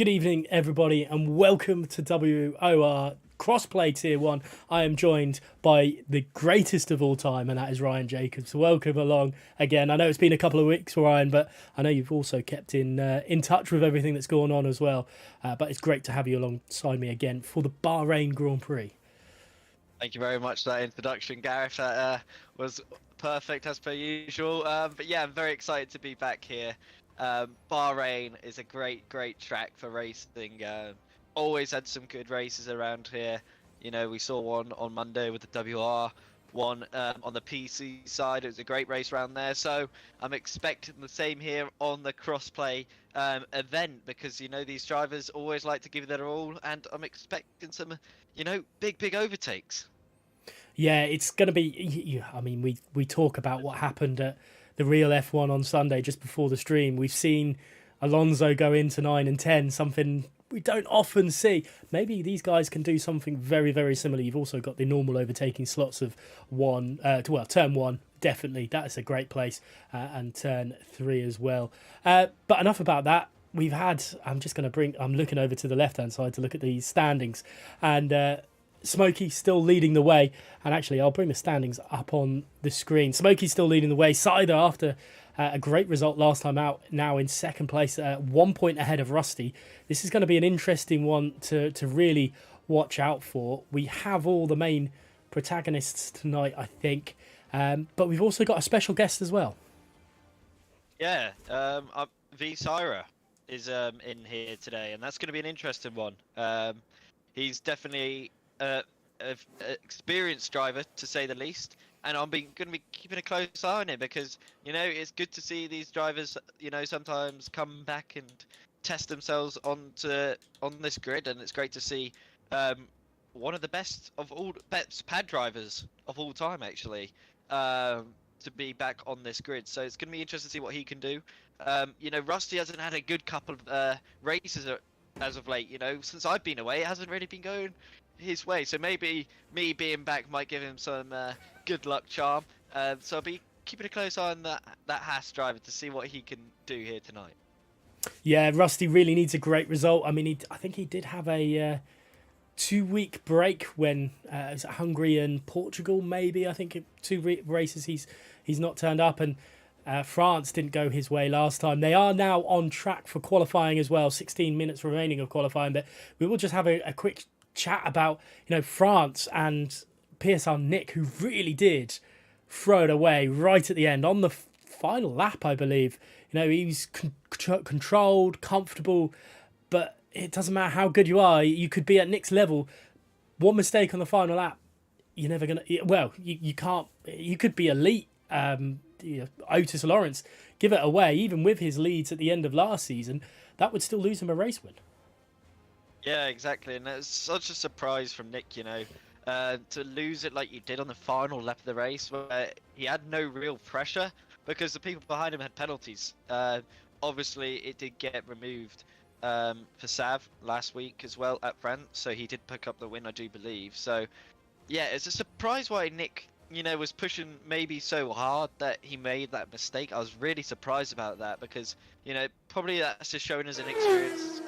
Good evening, everybody, and welcome to WOR Crossplay Tier 1. I am joined by the greatest of all time, and that is Ryan Jacobs. Welcome along again. I know it's been a couple of weeks, Ryan, but I know you've also kept in touch with everything that's going on as well. But it's great to have you alongside me again for the Bahrain Grand Prix. Thank you very much for that introduction, Gareth. That was perfect as per usual. But yeah, I'm very excited to be back here. Bahrain is a great track for racing. Always had some good races around here. You know, we saw one on Monday with the WR, one on the PC side. It was a great race around there. So I'm expecting the same here on the crossplay event, because, you know, these drivers always like to give their all, and I'm expecting some, you know, big overtakes. Yeah, it's going to be... I mean, we talk about what happened at the real F1 on Sunday just before the stream. We've seen Alonso go into 9 and 10, something we don't often see. Maybe these guys can do something very similar. You've also got the normal overtaking slots of turn 1, definitely. That is a great place, and turn 3 as well. But enough about that. We've had... I'm looking over to the left-hand side to look at the standings, and... Smokey still leading the way, and actually I'll bring the standings up on the screen. Smokey's still leading the way. Cider, after a great result last time out, now in second place, 1 point ahead of Rusty. This is going to be an interesting one to really watch out for. We have all the main protagonists tonight, I think, but we've also got a special guest as well. Yeah, V Syra is in here today, and that's going to be an interesting one. He's definitely an experienced driver, to say the least, and I'm going to be keeping a close eye on him, because, you know, it's good to see these drivers, you know, sometimes come back and test themselves on this grid, and it's great to see one of the best pad drivers of all time, actually, to be back on this grid. So it's going to be interesting to see what he can do. You know, Rusty hasn't had a good couple of races as of late. You know, since I've been away, it hasn't really been going his way. So maybe me being back might give him some good luck charm. So I'll be keeping a close eye on that Haas driver to see what he can do here tonight. Yeah, Rusty really needs a great result. I mean, I think he did have a 2-week break when it was Hungary and Portugal, maybe. I think 2 races he's not turned up, and France didn't go his way last time. They are now on track for qualifying as well. 16 minutes remaining of qualifying, but we will just have a quick chat about, you know, France and PSR Nick, who really did throw it away right at the end on the final lap, I believe. You know, he's controlled, comfortable, but it doesn't matter how good you are. You could be at Nick's level. One mistake on the final lap, you're never gonna. Well, you can't. You could be elite. Otis Lawrence, give it away, even with his leads at the end of last season, that would still lose him a race win. Yeah, exactly, and it's such a surprise from Nick, you know, to lose it like you did on the final lap of the race, where he had no real pressure because the people behind him had penalties. Obviously, it did get removed for Sav last week as well at France, so he did pick up the win, I do believe. So, yeah, it's a surprise why Nick, you know, was pushing maybe so hard that he made that mistake. I was really surprised about that, because, you know, probably that's just showing as an experience.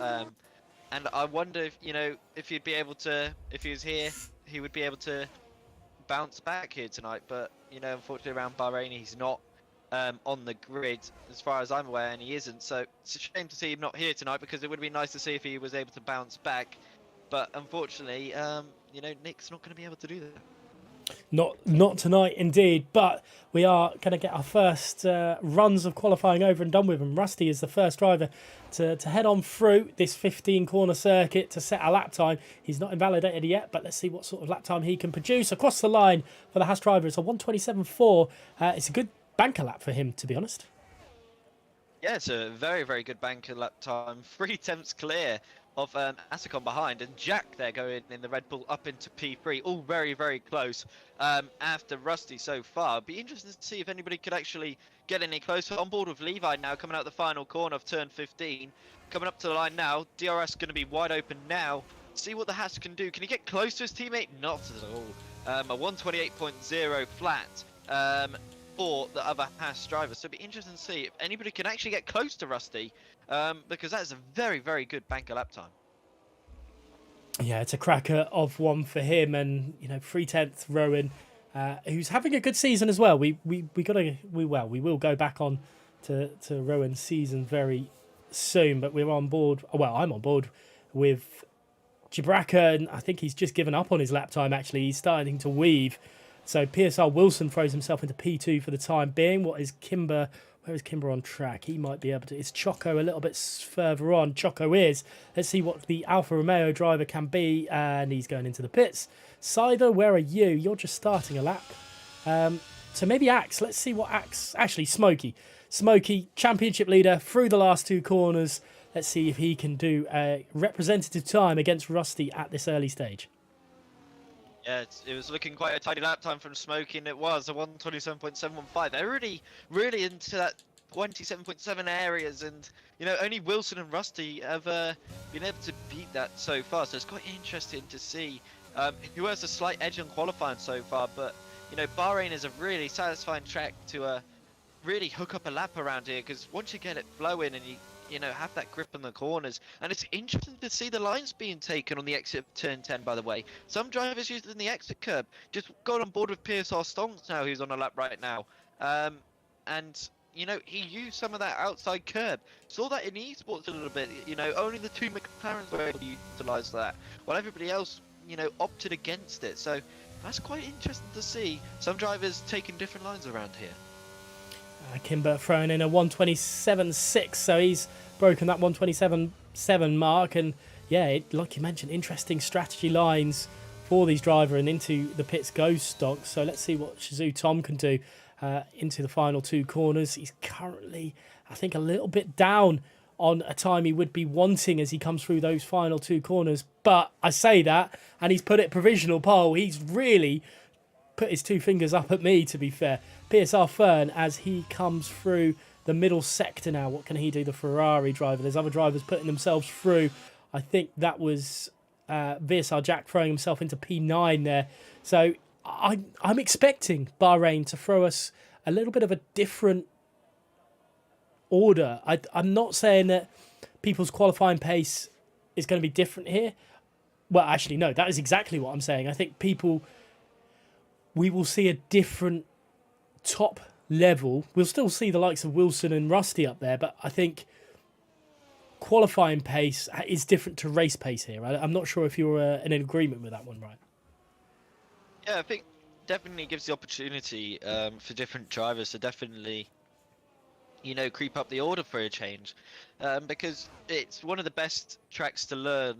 And I wonder if, you know, if he'd be able to, if he was here, he would be able to bounce back here tonight. But, you know, unfortunately around Bahrain, he's not on the grid as far as I'm aware, and he isn't. So it's a shame to see him not here tonight, because it would have been nice to see if he was able to bounce back. But unfortunately, you know, Nick's not going to be able to do that. Not tonight, indeed. But we are going to get our first runs of qualifying over and done with, and Rusty is the first driver to head on through this 15-corner circuit to set a lap time. He's not invalidated yet, but let's see what sort of lap time he can produce across the line for the Haas driver. It's a 1:27.4. It's a good banker lap for him, to be honest. Yeah, it's a very good banker lap time. 3 tenths clear of Asicon behind, and Jack there going in the Red Bull up into P3, all very close after Rusty so far. Be interested to see if anybody could actually get any closer. On board with Levi now, coming out the final corner of turn 15, coming up to the line now. DRS going to be wide open now. See what the Haas can do. Can he get close to his teammate? Not at all. A 128.0 flat. for the other Haas drivers. So it'll be interesting to see if anybody can actually get close to Rusty, because that is a very, very good banker lap time. Yeah, it's a cracker of one for him, and 3/10 Rowan, who's having a good season as well. We will go back on to Rowan's season very soon, but we're on board. Well, I'm on board with Gibraka, and I think he's just given up on his lap time. Actually, he's starting to weave. So PSR Wilson throws himself into P2 for the time being. What is Kimber? Where is Kimber on track? He might be able to. Is Choco a little bit further on? Choco is. Let's see what the Alfa Romeo driver can be. And he's going into the pits. Sider, where are you? You're just starting a lap. So maybe Axe. Let's see what Axe... Actually, Smokey. Smokey, championship leader through the last two corners. Let's see if he can do a representative time against Rusty at this early stage. Yeah, it was looking quite a tidy lap time from Smokey, and it was a 127.715. They're really into that 27.7 areas, and only Wilson and Rusty have been able to beat that so far. So it's quite interesting to see who has a slight edge on qualifying so far. But Bahrain is a really satisfying track to really hook up a lap around here, because once you get it flowing and you have that grip in the corners. And it's interesting to see the lines being taken on the exit of turn 10, by the way. Some drivers using the exit curb. Just got on board with PSR Stonks now, who's on a lap right now. And he used some of that outside curb. Saw that in esports a little bit. Only the two McLarens were able to utilise that, while everybody else, opted against it. So that's quite interesting to see. Some drivers taking different lines around here. Kimber throwing in a 127.6, so he's broken that 127.7 mark. And yeah, like you mentioned, interesting strategy lines for these drivers and into the pits go stock. So let's see what Shizou Tom can do into the final two corners. He's currently, I think, a little bit down on a time he would be wanting as he comes through those final two corners. But I say that, and he's put it provisional pole. He's really put his two fingers up at me, to be fair. PSR Fern, as he comes through the middle sector now. What can he do, the Ferrari driver? There's other drivers putting themselves through. I think that was VSR Jack throwing himself into P9 there. So I'm expecting Bahrain to throw us a little bit of a different order. I'm not saying that people's qualifying pace is going to be different here. Well, actually, no, that is exactly what I'm saying. I think we will see a different top level. We'll still see the likes of Wilson and Rusty up there, but I think qualifying pace is different to race pace here. I'm not sure if you're in agreement with that one, right? Yeah, I think definitely gives the opportunity for different drivers to definitely, creep up the order for a change, because it's one of the best tracks to learn,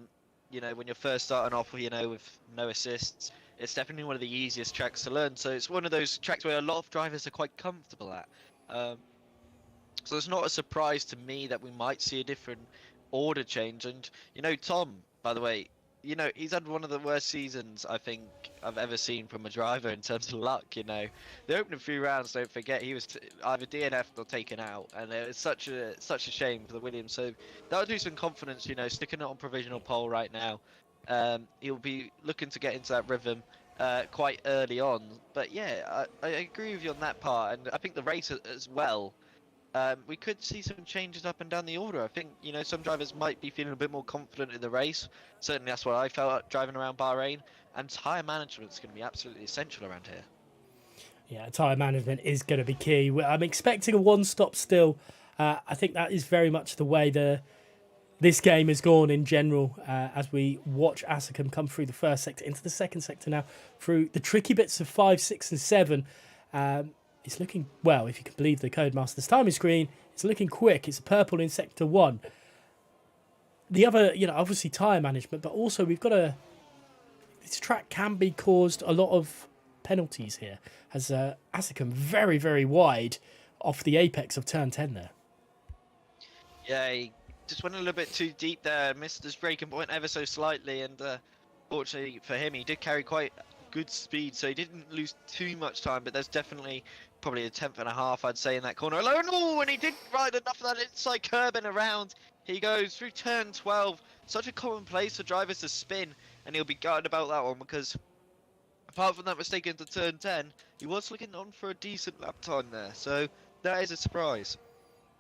when you're first starting off, with no assists. It's definitely one of the easiest tracks to learn. So it's one of those tracks where a lot of drivers are quite comfortable at. So it's not a surprise to me that we might see a different order change. And, Tom, by the way, he's had one of the worst seasons I think I've ever seen from a driver in terms of luck. The opening few rounds, don't forget, he was either DNF'd or taken out, and it was such a shame for the Williams. So that'll do some confidence, sticking it on provisional pole right now. He'll be looking to get into that rhythm quite early on. But yeah, I agree with you on that part, and I think the race as well. We could see some changes up and down the order. I think some drivers might be feeling a bit more confident in the race. Certainly that's what I felt driving around Bahrain. And tyre management is going to be absolutely essential around here. Yeah, tyre management is going to be key. I'm expecting a one-stop still. I think that is very much the way this game has gone in general, as we watch Asicum come through the first sector, into the second sector now, through the tricky bits of 5, 6 and 7. It's looking, well, if you can believe the Codemaster's timing screen, it's looking quick. It's purple in sector 1. The other, obviously tyre management, but also we've got this track can be caused a lot of penalties here, as Asicum very, very wide off the apex of turn 10 there. Yeah, he just went a little bit too deep there, missed his braking point ever so slightly, and fortunately for him, he did carry quite good speed, so he didn't lose too much time, but there's definitely probably a tenth and a half, I'd say, in that corner alone. Oh, and he didn't ride enough of that inside curb and around. He goes through turn 12. Such a common place for drivers to spin, and he'll be gutted about that one, because apart from that mistake into turn 10, he was looking on for a decent lap time there. So that is a surprise.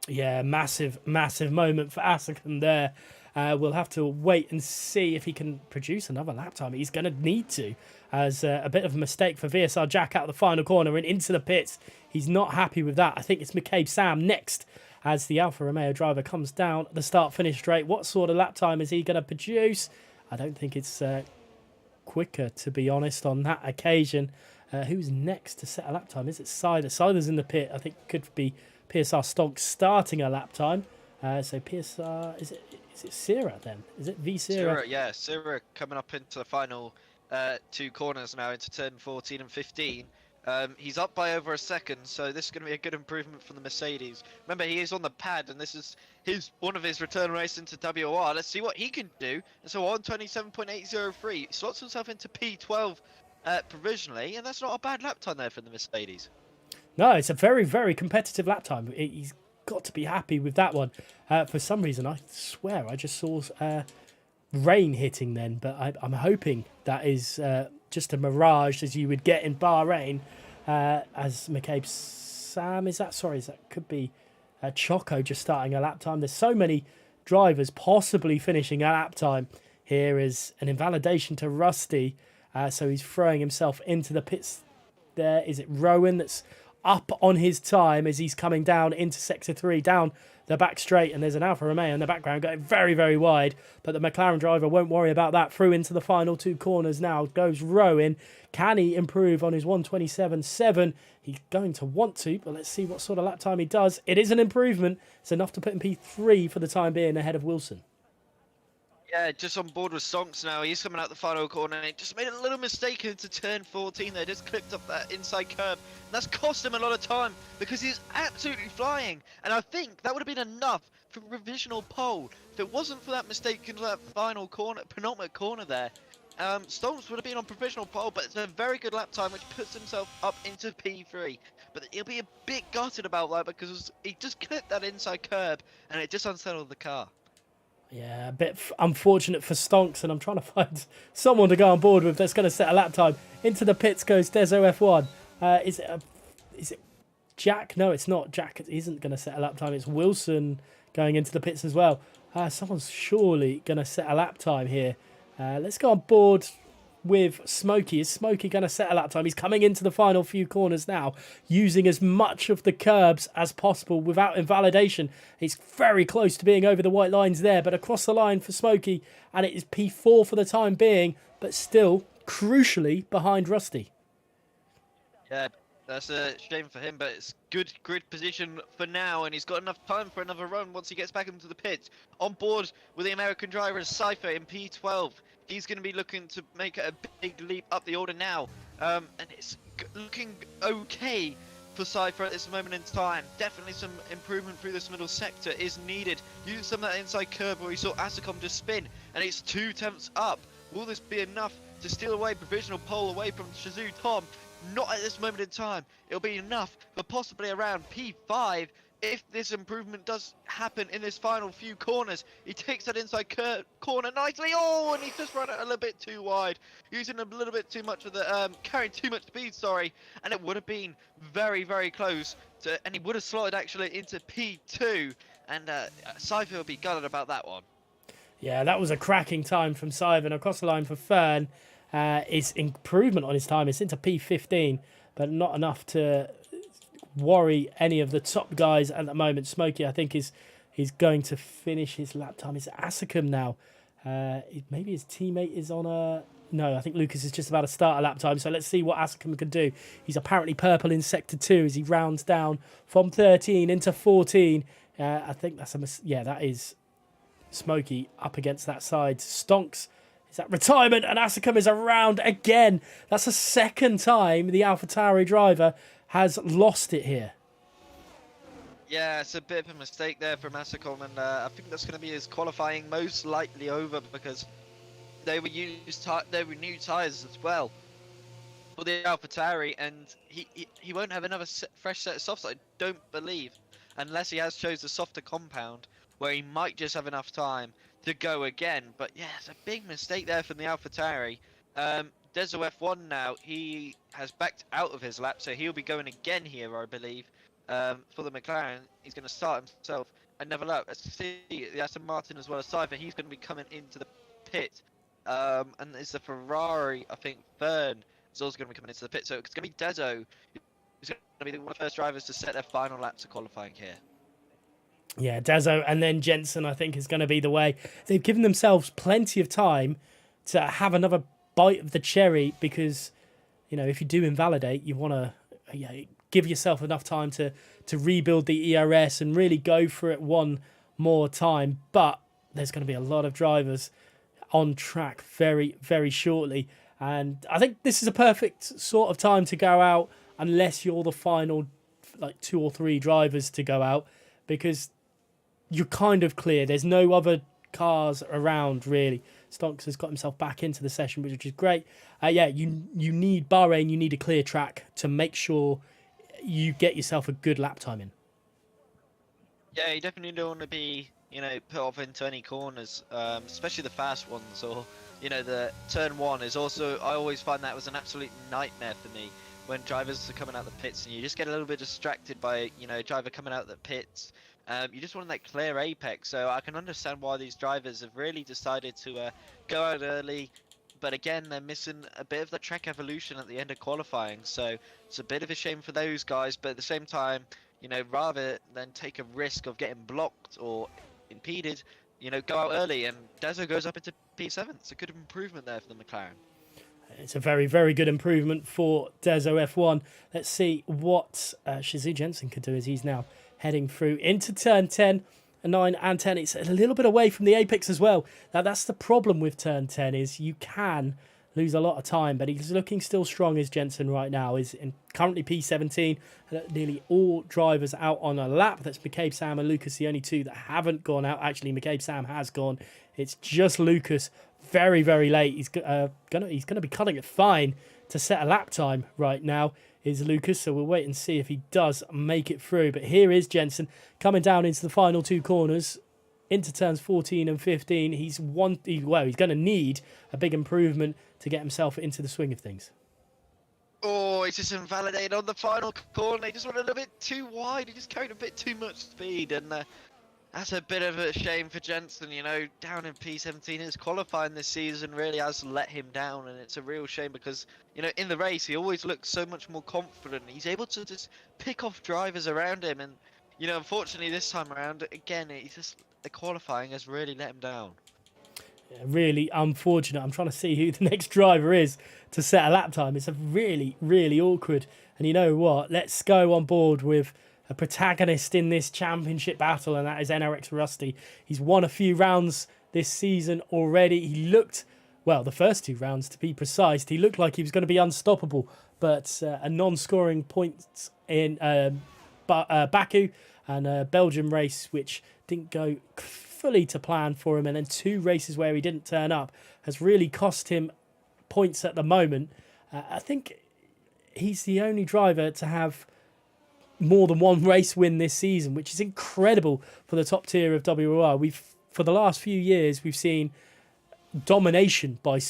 Yeah, massive, massive moment for Asakam there. We'll have to wait and see if he can produce another lap time. He's going to need to, as a bit of a mistake for VSR Jack out of the final corner and into the pits. He's not happy with that. I think it's McCabe Sam next as the Alfa Romeo driver comes down the start-finish straight. What sort of lap time is he going to produce? I don't think it's quicker, to be honest, on that occasion. Who's next to set a lap time? Is it Sider? Sider's in the pit. I think it could be PSR Stonk starting a lap time. So PSR, is it Sierra then? Is it V Sierra? Yeah, Sierra coming up into the final 2 corners now into turn 14 and 15. He's up by over a second, so this is going to be a good improvement from the Mercedes. Remember, he is on the pad, and this is one of his return race into WOR. Let's see what he can do. And so on 27.803, slots himself into P12 provisionally, and that's not a bad lap time there for the Mercedes. No, it's a very, very competitive lap time. He's got to be happy with that one. For some reason, I swear I just saw rain hitting then, but I'm hoping that is just a mirage as you would get in Bahrain. As McCabe Sam, could be Choco just starting a lap time. There's so many drivers possibly finishing a lap time. Here is an invalidation to Rusty, so he's throwing himself into the pits there. Is it Rowan that's up on his time as he's coming down into sector 3, down the back straight, and there's an Alfa Romeo in the background going very, very wide, but the McLaren driver won't worry about that. Through into the final 2 corners now goes Rowan. Can he improve on his 127.7? He's going to want to, but let's see what sort of lap time he does. It is an improvement. It's enough to put in P3 for the time being ahead of Wilson. Yeah, just on board with Stonks now. He's coming out the final corner and he just made a little mistake into turn 14 there. Just clipped up that inside curb. And that's cost him a lot of time because he's absolutely flying. And I think that would have been enough for a provisional pole. If it wasn't for that mistake into that final corner, penultimate corner there, Stonks would have been on provisional pole, but it's a very good lap time which puts himself up into P3. But he'll be a bit gutted about that because he just clipped that inside curb and it just unsettled the car. Yeah, a bit unfortunate for Stonks, and I'm trying to find someone to go on board with that's going to set a lap time. Into the pits goes Dezo F1. Is it Jack? No, it's not. Jack isn't going to set a lap time. It's Wilson going into the pits as well. Someone's surely going to set a lap time here. Let's go on board with Smokey. Is Smokey going to set a lap time? He's coming into the final few corners now, using as much of the curbs as possible without invalidation. He's very close to being over the white lines there, but across the line for Smokey, and it is P4 for the time being, but still crucially behind Rusty. Yeah, that's a shame for him, but it's good grid position for now, and he's got enough time for another run once he gets back into the pits. On board with the American driver Cypher in P12. He's going to be looking to make a big leap up the order now. And it's looking okay for Cypher at this moment in time. Definitely some improvement through this middle sector is needed. Using some of that inside curve where we saw Asacom just spin, and it's 2 tenths up. Will this be enough to steal away provisional pole away from Shazoo Tom? Not at this moment in time. It'll be enough for possibly around P5 if this improvement does happen in this final few corners. He takes that inside corner nicely. Oh, and he's just run it a little bit too wide, using a little bit too much of the carrying too much speed, sorry, and it would have been very, very close to, and he would have slotted actually into P2, and Cypher will be gutted about that one. Yeah, that was a cracking time from Cypher. Across the line for Fern. It's improvement on his time. It's into P15, but not enough to worry any of the top guys at the moment. Smokey, I think, is going to finish his lap time. It's Asacom now. Maybe his teammate is on a... No, I think Lucas is just about to start a lap time. So let's see what Asacom can do. He's apparently purple in sector 2 as he rounds down from 13 into 14. I think that's that is Smokey up against that side. Stonks is at retirement, and Asacom is around again. That's the second time the AlphaTauri driver has lost it here. Yeah, it's a bit of a mistake there from Asacom, and I think that's going to be his qualifying most likely over because they were new tyres as well for the AlphaTauri, and he won't have another fresh set of softs, I don't believe, unless he has chose a softer compound where he might just have enough time to go again. But yeah, it's a big mistake there from the AlphaTauri. Deso F1 now, he has backed out of his lap, so he'll be going again here, I believe. For the McLaren, he's going to start himself another lap. Let's see the Aston Martin as well as Cypher. He's going to be coming into the pit. And it's the Ferrari, I think, Fern is also going to be coming into the pit. So it's going to be Deso who's going to be one of the first drivers to set their final laps of qualifying here. Yeah, Deso and then Jensen, I think, is going to be the way. They've given themselves plenty of time to have another bite of the cherry because, you know, if you do invalidate, you want to give yourself enough time to rebuild the ERS and really go for it one more time. But there's going to be a lot of drivers on track very, very shortly. And I think this is a perfect sort of time to go out unless you're the final, like, 2 or 3 drivers to go out because you're kind of clear. There's no other cars around, really. Stonks has got himself back into the session, which is great. You need Bahrain, you need a clear track to make sure you get yourself a good lap time in. Yeah, you definitely don't want to be, put off into any corners, especially the fast ones, or, the turn 1 is also, I always find that was an absolute nightmare for me when drivers are coming out the pits and you just get a little bit distracted by, a driver coming out the pits. You just want that clear apex, so I can understand why these drivers have really decided to go out early, but again, they're missing a bit of the track evolution at the end of qualifying, so it's a bit of a shame for those guys, but at the same time, rather than take a risk of getting blocked or impeded, go out early, and Deso goes up into P7. It's a good improvement there for the McLaren. It's a very, very good improvement for Deso F1. Let's see what Shazzy Jensen could do as he's now heading through into turn 10, 9 and 10. It's a little bit away from the apex as well. Now, that's the problem with turn 10 is you can lose a lot of time, but he's looking still strong as Jensen right now. Is currently P17. Nearly all drivers out on a lap. That's McCabe, Sam and Lucas, the only 2 that haven't gone out. Actually, McCabe, Sam has gone. It's just Lucas. Very, very late. He's gonna be cutting it fine to set a lap time right now, is Lucas. So we'll wait and see if he does make it through. But here is Jensen coming down into the final 2 corners, into turns 14 and 15. He's going to need a big improvement to get himself into the swing of things. Oh, he's just invalidated on the final corner. He just went a little bit too wide. He just carried a bit too much speed, and that's a bit of a shame for Jensen, down in P17. His qualifying this season really has let him down, and it's a real shame because, in the race, he always looks so much more confident. He's able to just pick off drivers around him, and, unfortunately this time around, again, the qualifying has really let him down. Yeah, really unfortunate. I'm trying to see who the next driver is to set a lap time. It's a really, really awkward. And you know what? Let's go on board with a protagonist in this championship battle, and that is NRX Rusty. He's won a few rounds this season already. He looked, well, the first 2 rounds to be precise, he looked like he was going to be unstoppable, but a non-scoring points in Baku and a Belgium race, which didn't go fully to plan for him, and then 2 races where he didn't turn up, has really cost him points at the moment. I think he's the only driver to have more than 1 race win this season, which is incredible for the top tier of WOR. For the last few years, we've seen domination by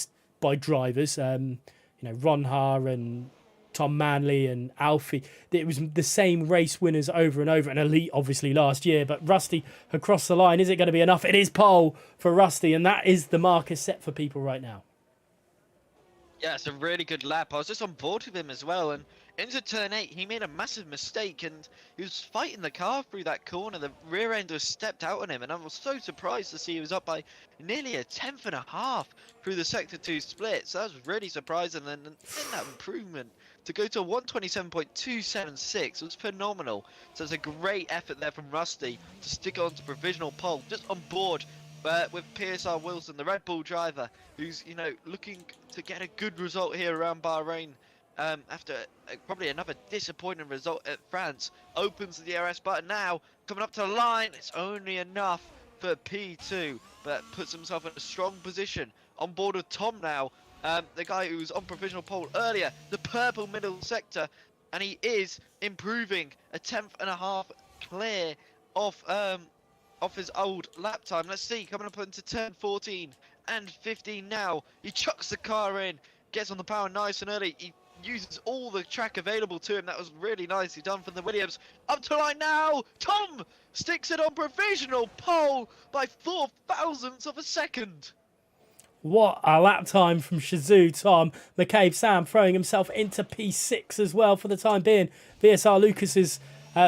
drivers. Ron Haar and Tom Manley and Alfie. It was the same race winners over and over. And Elite, obviously, last year. But Rusty across the line, is it going to be enough? It is pole for Rusty, and that is the marker set for people right now. Yeah, it's a really good lap. I was just on board with him as well, and into turn 8, he made a massive mistake, and he was fighting the car through that corner. The rear end was stepped out on him, and I was so surprised to see he was up by nearly a 1/10.5 through the Sector 2 split. So that was really surprising, and in that improvement to go to 127.276 was phenomenal. So it's a great effort there from Rusty to stick on to provisional pole, just on board with PSR Wilson, the Red Bull driver, who's, looking to get a good result here around Bahrain. After probably another disappointing result at France, opens the DRS button now, coming up to the line. It's only enough for P2, but puts himself in a strong position on board with Tom now, the guy who was on provisional pole earlier, the purple middle sector, and he is improving a 1/10.5 clear off his old lap time. Let's see, coming up into turn 14 and 15 now. He chucks the car in. gets on the power nice and early. He uses all the track available to him. That was really nicely done from the Williams. Up to line now. Tom sticks it on provisional pole by 4 thousandths of a second. What a lap time from Shazoo Tom. McCabe Sam throwing himself into P6 as well for the time being. VSR Lucas has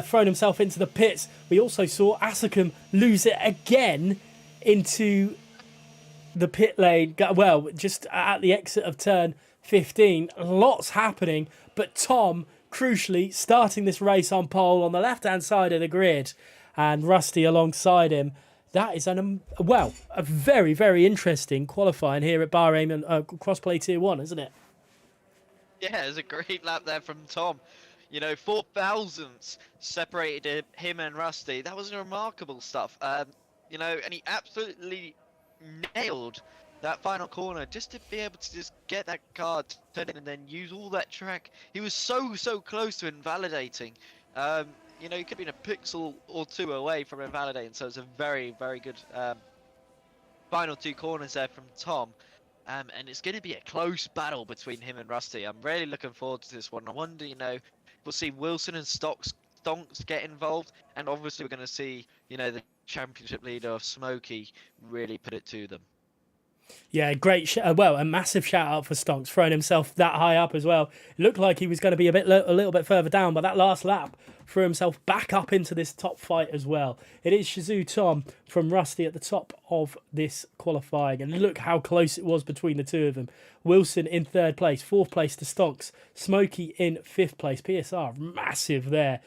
thrown himself into the pits. We also saw Asicum lose it again into the pit lane. Well, just at the exit of turn 15. Lots happening, but Tom, crucially, starting this race on pole on the left-hand side of the grid, and Rusty alongside him. That is a very, very interesting qualifying here at Bahrain and Crossplay Tier 1, isn't it? Yeah, it was a great lap there from Tom. 4 thousandths separated him and Rusty. That was remarkable stuff. And he absolutely nailed that final corner just to be able to just get that car turned in and then use all that track. He was so close to invalidating. He could have been a pixel or two away from invalidating, so it's a very, very good final 2 corners there from Tom. And it's going to be a close battle between him and Rusty. I'm really looking forward to this one. I wonder, we'll see Wilson and Stonks get involved, and obviously we're going to see, the championship leader of Smokey really put it to them. Yeah, great. A massive shout out for Stonks, throwing himself that high up as well. It looked like he was going to be a little bit further down, but that last lap threw himself back up into this top fight as well. It is Shazoo Tom from Rusty at the top of this qualifying, and look how close it was between the two of them. Wilson in 3rd place, 4th place to Stonks, Smokey in 5th place. PSR massive there.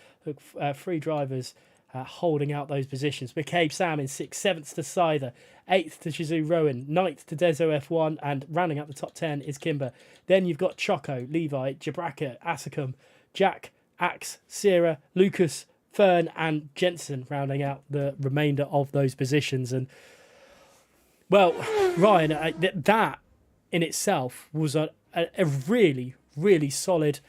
3 drivers holding out those positions. McCabe Sam in 6th, 7th to Sider, 8th to Shazoo Rowan, 9th to Dezo F1, and rounding out the top 10 is Kimber. Then you've got Choco, Levi, Jabraka, Asicum, Jack, Axe, Sierra, Lucas, Fern, and Jensen rounding out the remainder of those positions. And, well, Ryan, that in itself was a really, really solid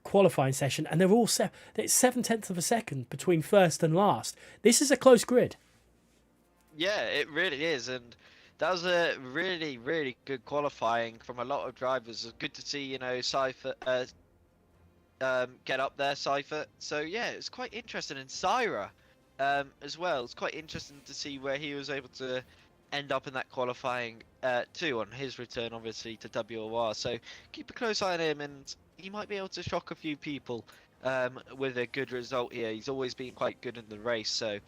qualifying session, and they're all it's 7/10 of a second between first and last. This is a close grid. Yeah, it really is, and that was a really, really good qualifying from a lot of drivers. It's good to see, Cypher get up there, Cypher. So yeah, it's quite interesting, and Syra as well. It's quite interesting to see where he was able to end up in that qualifying too on his return, obviously, to WOR. So keep a close eye on him, and he might be able to shock a few people with a good result here. He's always been quite good in the race, so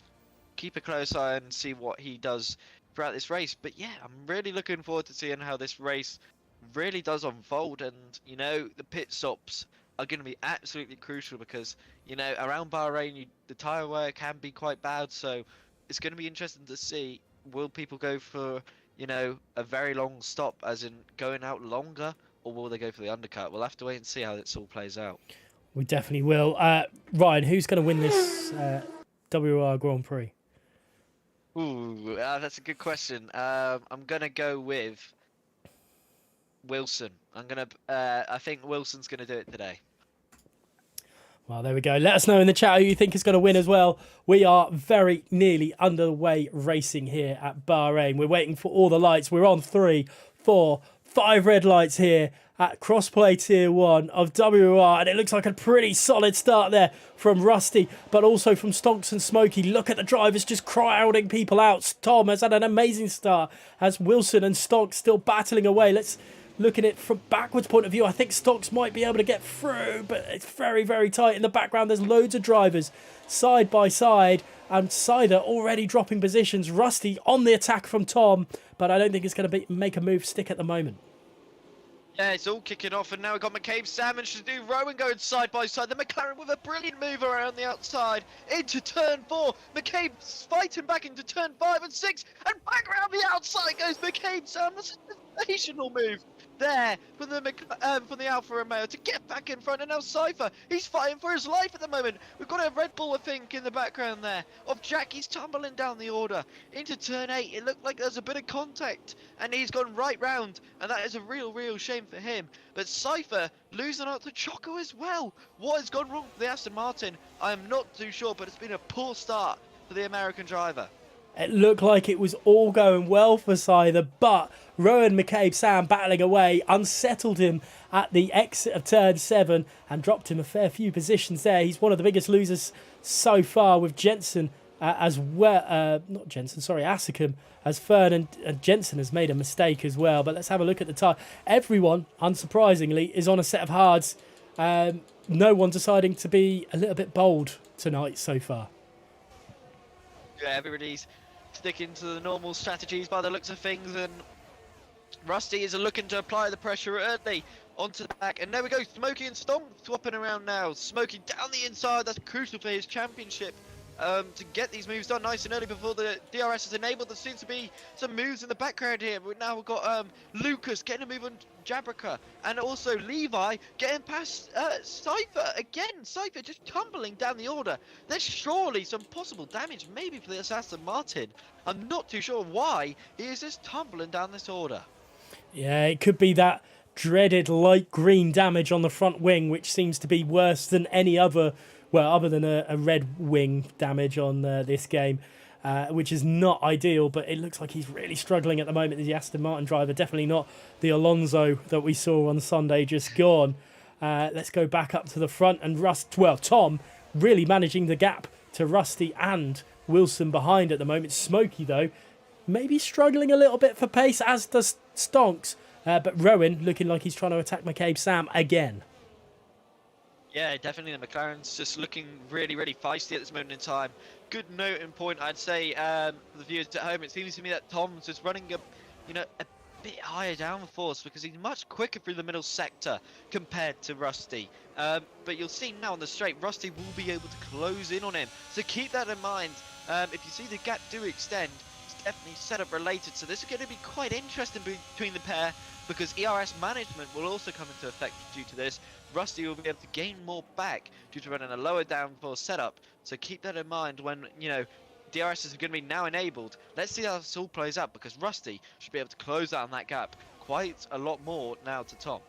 keep a close eye and see what he does throughout this race. But yeah, I'm really looking forward to seeing how this race really does unfold, and the pit stops are going to be absolutely crucial because around Bahrain the tyre wear can be quite bad, so it's going to be interesting to see, will people go for a very long stop, as in going out longer, or will they go for the undercut? We'll have to wait and see how this all plays out. We definitely will. Ryan, who's going to win this WR Grand Prix? Ooh, that's a good question. I'm going to go with Wilson. I think Wilson's going to do it today. Well, there we go. Let us know in the chat who you think is going to win as well. We are very nearly underway racing here at Bahrain. We're waiting for all the lights. We're on 3, 4, 5 red lights here at Crossplay Tier 1 of WOR, and it looks like a pretty solid start there from Rusty, but also from Stonks and Smokey. Look at the drivers just crowding people out. Tom has had an amazing start, as Wilson and Stonks still battling away. Let's look at it from backwards point of view. I think Stonks might be able to get through, but it's very, very tight. In the background, there's loads of drivers side by side, and Cider already dropping positions. Rusty on the attack from Tom, but I don't think it's going to make a move stick at the moment. Yeah, it's all kicking off, and now we've got McCabe Sam and Shazoo Rowan going side by side. The McLaren with a brilliant move around the outside into turn 4. McCabe's fighting back into turn 5 and 6, and back around the outside goes McCabe Sam. That's a sensational move there from the Alfa Romeo to get back in front. And now Cypher, he's fighting for his life at the moment. We've got a Red Bull, I think, in the background there of Jack. He's tumbling down the order into turn 8. It looked like there's a bit of contact, and he's gone right round, and that is a real shame for him. But Cypher losing out to Choco as well. What has gone wrong for the Aston Martin? I am not too sure, but it's been a poor start for the American driver. It looked like it was all going well for Scyther, but Rowan McCabe Sam battling away unsettled him at the exit of turn 7 and dropped him a fair few positions there. He's one of the biggest losers so far, with Jensen as well. Not Jensen, sorry, Asicum as third, and Jensen has made a mistake as well. But let's have a look at the time. Everyone, unsurprisingly, is on a set of hards. No one deciding to be a little bit bold tonight so far. Yeah, everybody's sticking to the normal strategies by the looks of things, and Rusty is looking to apply the pressure early onto the back. And there we go, Smokey and Stomp swapping around now. Smokey down the inside, that's crucial for his championship. To get these moves done nice and early before the DRS is enabled. There seems to be some moves in the background here. We've now got Lucas getting a move on Jabrika, and also Levi getting past Cypher again. Cypher just tumbling down the order. There's surely some possible damage maybe for this Aston Martin. I'm not too sure why he is just tumbling down this order. Yeah, it could be that dreaded light green damage on the front wing, which seems to be worse than any other, well, other than a red wing damage on this game, which is not ideal. But it looks like he's really struggling at the moment, the Aston Martin driver. Definitely not the Alonso that we saw on Sunday just gone. Let's go back up to the front, and Tom really managing the gap to Rusty and Wilson behind at the moment. Smokey, though, maybe struggling a little bit for pace, as does Stonks. But Rowan looking like he's trying to attack McCabe Sam again. Yeah, definitely the McLaren's just looking really, really feisty at this moment in time. Good note and point, I'd say, for the viewers at home. It seems to me that Tom's just running a bit higher downforce because he's much quicker through the middle sector compared to Rusty. But you'll see now on the straight, Rusty will be able to close in on him. So keep that in mind. If you see the gap do extend, it's definitely setup related. So this is going to be quite interesting between the pair, because ERS management will also come into effect due to this. Rusty will be able to gain more back due to running a lower downforce setup. So keep that in mind when, DRS is going to be now enabled. Let's see how this all plays out, because Rusty should be able to close out on that gap quite a lot more now to Tom.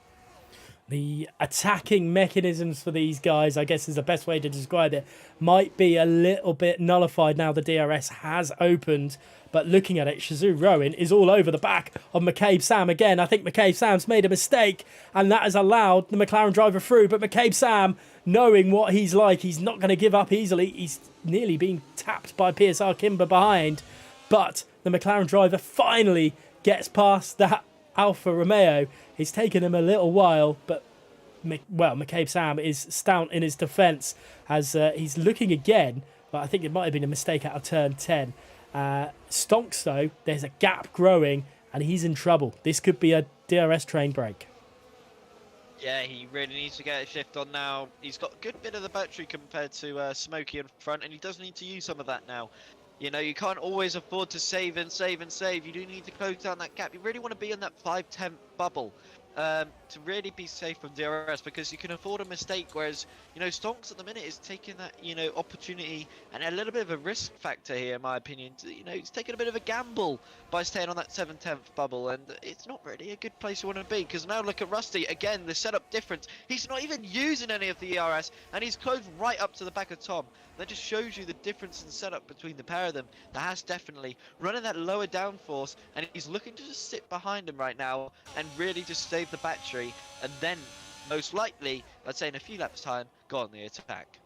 The attacking mechanisms for these guys, I guess is the best way to describe it, might be a little bit nullified now the DRS has opened. But looking at it, Shazoo Rowan is all over the back of McCabe Sam again. I think McCabe Sam's made a mistake, and that has allowed the McLaren driver through. But McCabe Sam, knowing what he's like, he's not going to give up easily. He's nearly being tapped by PSR Kimber behind. But the McLaren driver finally gets past that Alfa Romeo. It's taken him a little while, but McCabe Sam is stout in his defence as he's looking again. But I think it might have been a mistake out of turn 10. Stonks, though, there's a gap growing and he's in trouble. This could be a DRS train break. Yeah, he really needs to get a shift on now. He's got a good bit of the battery compared to Smokey in front, and he does need to use some of that now. You can't always afford to save and save and save. You do need to close down that gap. You really want to be in that 5-10 bubble to really be safe from DRS, because you can afford a mistake, whereas, Stonks at the minute is taking that, opportunity and a little bit of a risk factor here, in my opinion. He's taking a bit of a gamble by staying on that 7/10 bubble, and it's not really a good place you want to be, because now look at Rusty, again, the setup difference. He's not even using any of the ERS, and he's closed right up to the back of Tom. That just shows you the difference in setup between the pair of them. The Haas definitely running that lower downforce, and he's looking to just sit behind him right now and really just save the battery, and then most likely, let's say in a few laps time, go on the attack.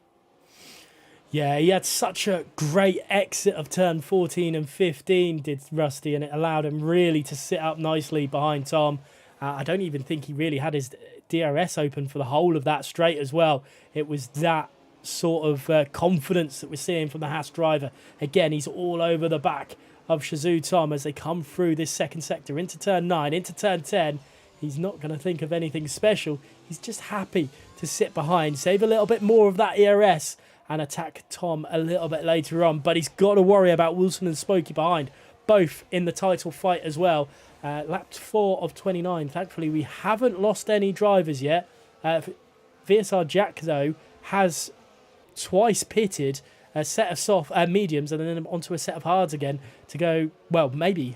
Yeah, he had such a great exit of turn 14 and 15, did Rusty, and it allowed him really to sit up nicely behind Tom. I don't even think he really had his DRS open for the whole of that straight as well. It was that sort of confidence that we're seeing from the Haas driver. Again, he's all over the back of Shazoo Tom as they come through this second sector into turn 9, into turn 10. He's not going to think of anything special. He's just happy to sit behind, save a little bit more of that ERS and attack Tom a little bit later on. But he's got to worry about Wilson and Smokey behind, both in the title fight as well. Lap 4 of 29. Thankfully, we haven't lost any drivers yet. VSR Jack, though, has twice pitted a set of soft mediums and then onto a set of hards again to go, well, maybe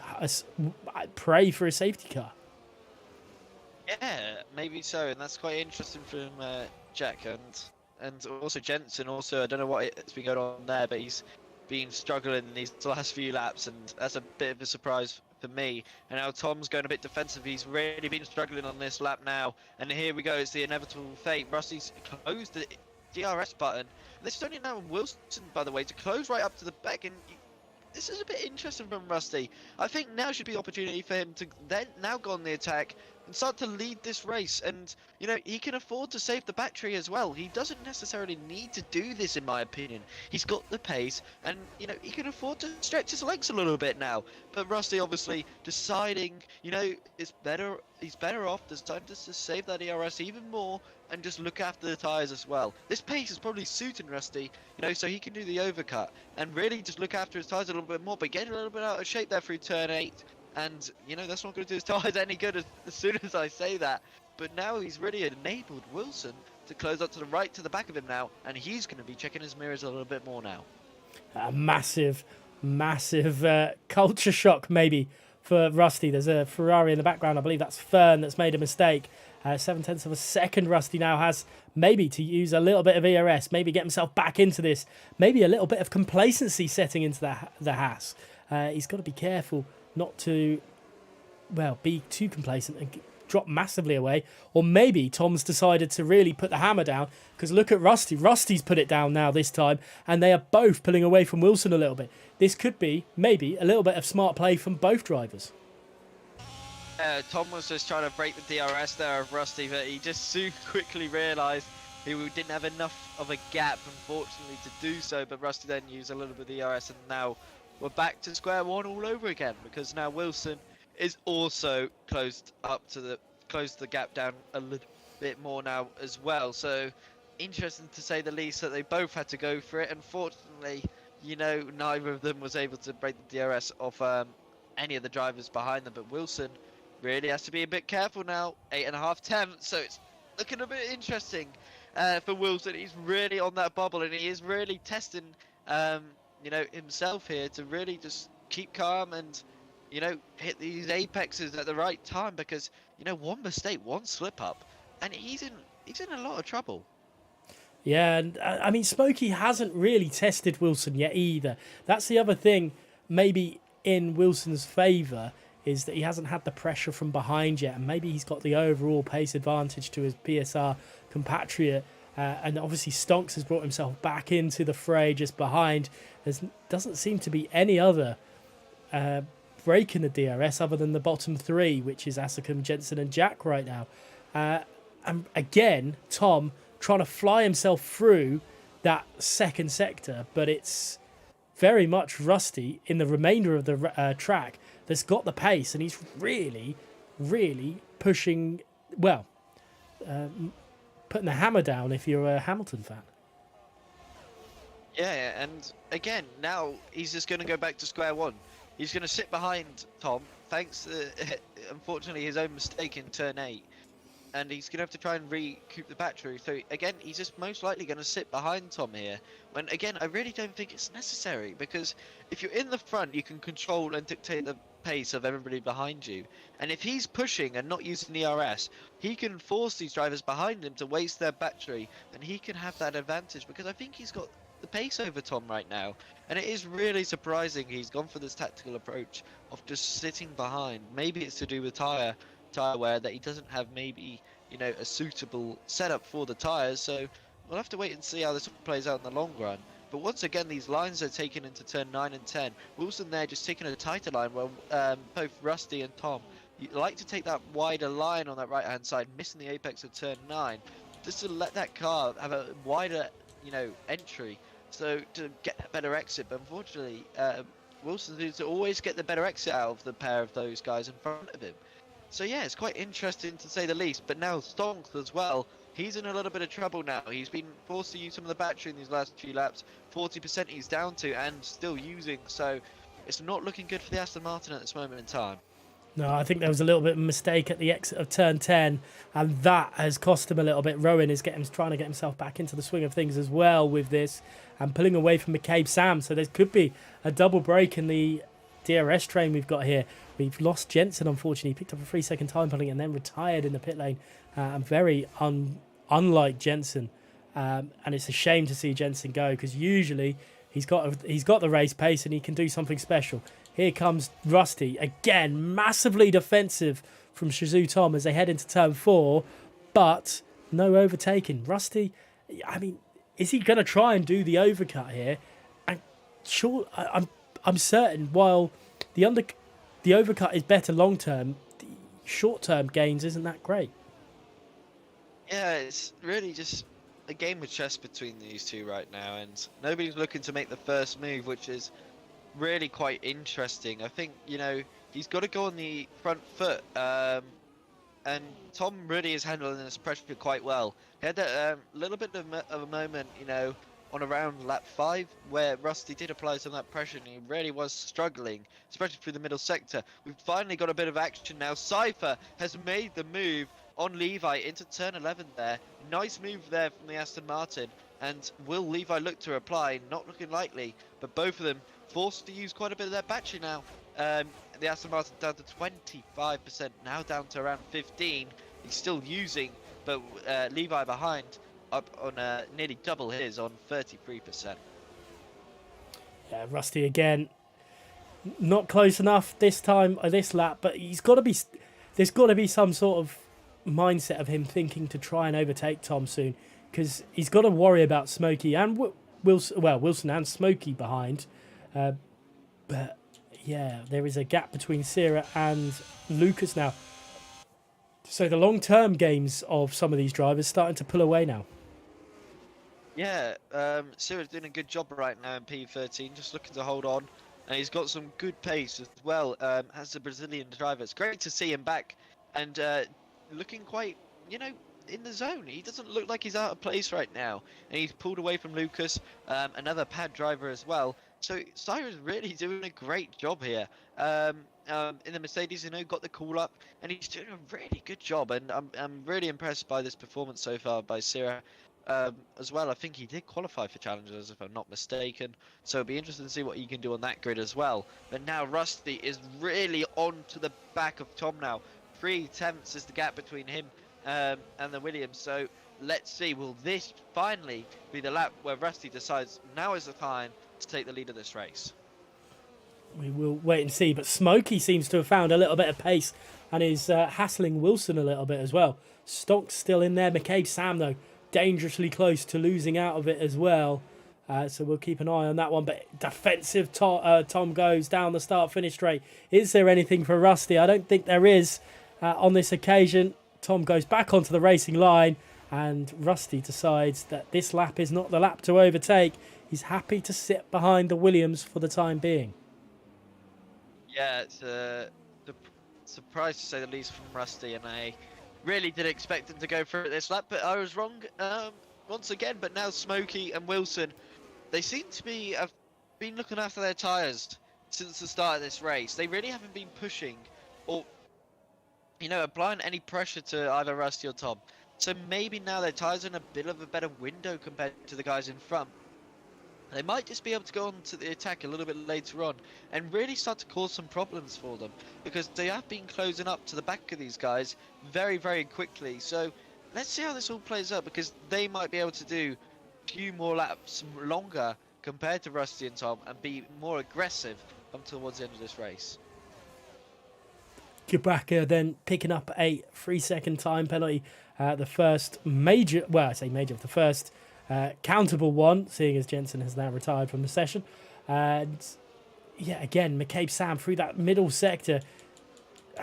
pray for a safety car. Yeah, maybe so, and that's quite interesting from Jack, and also Jensen. Also, I don't know what it's been going on there, but he's been struggling in these last few laps, and that's a bit of a surprise for me. And now Tom's going a bit defensive. He's really been struggling on this lap now. And here we go. It's the inevitable fate. Rusty's closed the DRS button. And this is only now Wilson, by the way, to close right up to the back. And this is a bit interesting from Rusty. I think now should be opportunity for him to then now go on the attack and start to lead this race. And, you know, he can afford to save the battery as well. He doesn't necessarily need to do this, in my opinion. He's got the pace and, you know, he can afford to stretch his legs a little bit now. But Rusty obviously deciding, you know, he's better off deciding to save that ERS even more and just look after the tyres as well. This pace is probably suiting Rusty, you know, so he can do the overcut and really just look after his tyres a little bit more, but get a little bit out of shape there through turn 8. And, you know, that's not going to do his tyres any good as soon as I say that. But now he's really enabled Wilson to close up to the right, to the back of him now. And he's going to be checking his mirrors a little bit more now. A massive culture shock maybe for Rusty. There's a Ferrari in the background. I believe that's Fern that's made a mistake. 0.7 of a second Rusty now has maybe to use a little bit of ERS, maybe get himself back into this, maybe a little bit of complacency setting into the Haas. He's got to be careful not to, well, be too complacent and drop massively away. Or maybe Tom's decided to really put the hammer down, because look at Rusty. Rusty's put it down now this time, and they are both pulling away from Wilson a little bit. This could be maybe a little bit of smart play from both drivers. Tom was just trying to break the DRS there of Rusty, but he just soon quickly realised he didn't have enough of a gap, unfortunately, to do so. But Rusty then used a little bit of DRS, and now we're back to square one all over again, because now Wilson is also closed the gap down a little bit more now as well. So interesting to say the least that they both had to go for it. Unfortunately, you know, neither of them was able to break the DRS off any of the drivers behind them. But Wilson really has to be a bit careful now. 8.5 tenths, so it's looking a bit interesting for Wilson. He's really on that bubble, and he is really testing you know, himself here to really just keep calm and, you know, hit these apexes at the right time, because, you know, one mistake, one slip up, and he's in a lot of trouble. Yeah, and I mean, Smokey hasn't really tested Wilson yet either. That's the other thing, maybe in Wilson's favour, is that he hasn't had the pressure from behind yet, and maybe he's got the overall pace advantage to his PSR compatriot. And obviously Stonks has brought himself back into the fray just behind. There doesn't seem to be any other break in the DRS other than the bottom three, which is Asakam, Jensen and Jack right now. And again, Tom trying to fly himself through that second sector, but it's very much Rusty in the remainder of the track that's got the pace, and he's really, really pushing, well, putting the hammer down if you're a Hamilton fan. Yeah, and again, now he's just going to go back to square one. He's going to sit behind Tom, thanks to, unfortunately, his own mistake in turn 8. And he's going to have to try and recoup the battery. So, again, he's just most likely going to sit behind Tom here. When, again, I really don't think it's necessary, because if you're in the front, you can control and dictate the pace of everybody behind you. And if he's pushing and not using the ERS, he can force these drivers behind him to waste their battery, and he can have that advantage, because I think he's got the pace over Tom right now. And it is really surprising he's gone for this tactical approach of just sitting behind. Maybe it's to do with tyre wear, that he doesn't have maybe, you know, a suitable setup for the tyres. So we'll have to wait and see how this plays out in the long run. But once again, these lines are taken into turn 9 and 10. Wilson there just taking a tighter line, while both Rusty and Tom, you like to take that wider line on that right hand side, missing the apex of turn 9, just to let that car have a wider, you know, entry, so to get a better exit. But unfortunately, Wilson needs to always get the better exit out of the pair of those guys in front of him. So yeah, it's quite interesting to say the least. But now Stonks as well, he's in a little bit of trouble now. He's been forced to use some of the battery in these last few laps. 40% he's down to, and still using. So it's not looking good for the Aston Martin at this moment in time. No, I think there was a little bit of a mistake at the exit of turn 10, and that has cost him a little bit. Rowan is trying to get himself back into the swing of things as well with this, and pulling away from McCabe Sam. So there could be a double break in the DRS train we've got here. We've lost Jensen, unfortunately. He picked up a 3-second time penalty and then retired in the pit lane. And very unlike Jensen. And it's a shame to see Jensen go, because usually He's got the race pace and he can do something special. Here comes Rusty again, massively defensive from Shizou Tom as they head into turn 4, but no overtaking. Rusty, I mean, is he going to try and do the overcut here? And sure, I'm certain while the overcut is better long term, the short term gains isn't that great. Yeah, it's really just a game of chess between these two right now, and nobody's looking to make the first move, which is really quite interesting. I think, you know, he's got to go on the front foot, and Tom really is handling this pressure quite well. He had that little bit of a moment, you know, on around lap 5, where Rusty did apply some of that pressure, and he really was struggling, especially through the middle sector. We've finally got a bit of action now. Cypher has made the move on Levi into turn 11 there. Nice move there from the Aston Martin. And will Levi look to reply? Not looking likely, but both of them forced to use quite a bit of their battery now. The Aston Martin down to 25%, now down to around 15. He's still using, but Levi behind, up on nearly double his on 33%. Yeah, Rusty again, not close enough this time, this lap, but there's got to be some sort of mindset of him thinking to try and overtake Tom soon, because he's got to worry about Smokey and Wilson and Smokey behind. But yeah, there is a gap between Sierra and Lucas now. So the long-term games of some of these drivers starting to pull away now. Yeah, Sierra's doing a good job right now in P13, just looking to hold on. And he's got some good pace as well as a Brazilian driver. It's great to see him back and looking quite, you know, in the zone. He doesn't look like he's out of place right now. And he's pulled away from Lucas, another pad driver as well. So Cyra's really doing a great job here. In the Mercedes, you know, got the call up, and he's doing a really good job. And I'm really impressed by this performance so far by Sierra. As well, I think he did qualify for challenges if I'm not mistaken, so it'll be interesting to see what he can do on that grid as well. But now Rusty is really on to the back of Tom now. 3/10 is the gap between him and the Williams, so let's see, will this finally be the lap where Rusty decides now is the time to take the lead of this race? We will wait and see, but Smokey seems to have found a little bit of pace and is hassling Wilson a little bit as well. Stonk's still in there. McCabe Sam, though, dangerously close to losing out of it as well. So we'll keep an eye on that one. But defensive Tom goes down the start-finish straight. Is there anything for Rusty? I don't think there is on this occasion. Tom goes back onto the racing line, and Rusty decides that this lap is not the lap to overtake. He's happy to sit behind the Williams for the time being. Yeah, it's a surprise to say the least from Rusty, and I really did expect him to go through this lap, but I was wrong once again. But now Smokey and Wilson, they seem to have been looking after their tyres since the start of this race. They really haven't been pushing or, you know, applying any pressure to either Rusty or Tom. So maybe now their tyres are in a bit of a better window compared to the guys in front. They might just be able to go on to the attack a little bit later on and really start to cause some problems for them, because they have been closing up to the back of these guys very, very quickly. So let's see how this all plays out, because they might be able to do a few more laps longer compared to Rusty and Tom and be more aggressive come towards the end of this race. Cabraca then picking up a 3-second time penalty. The first major, well, I say major, the first countable one, seeing as Jensen has now retired from the session. And yeah, again, McCabe Sam through that middle sector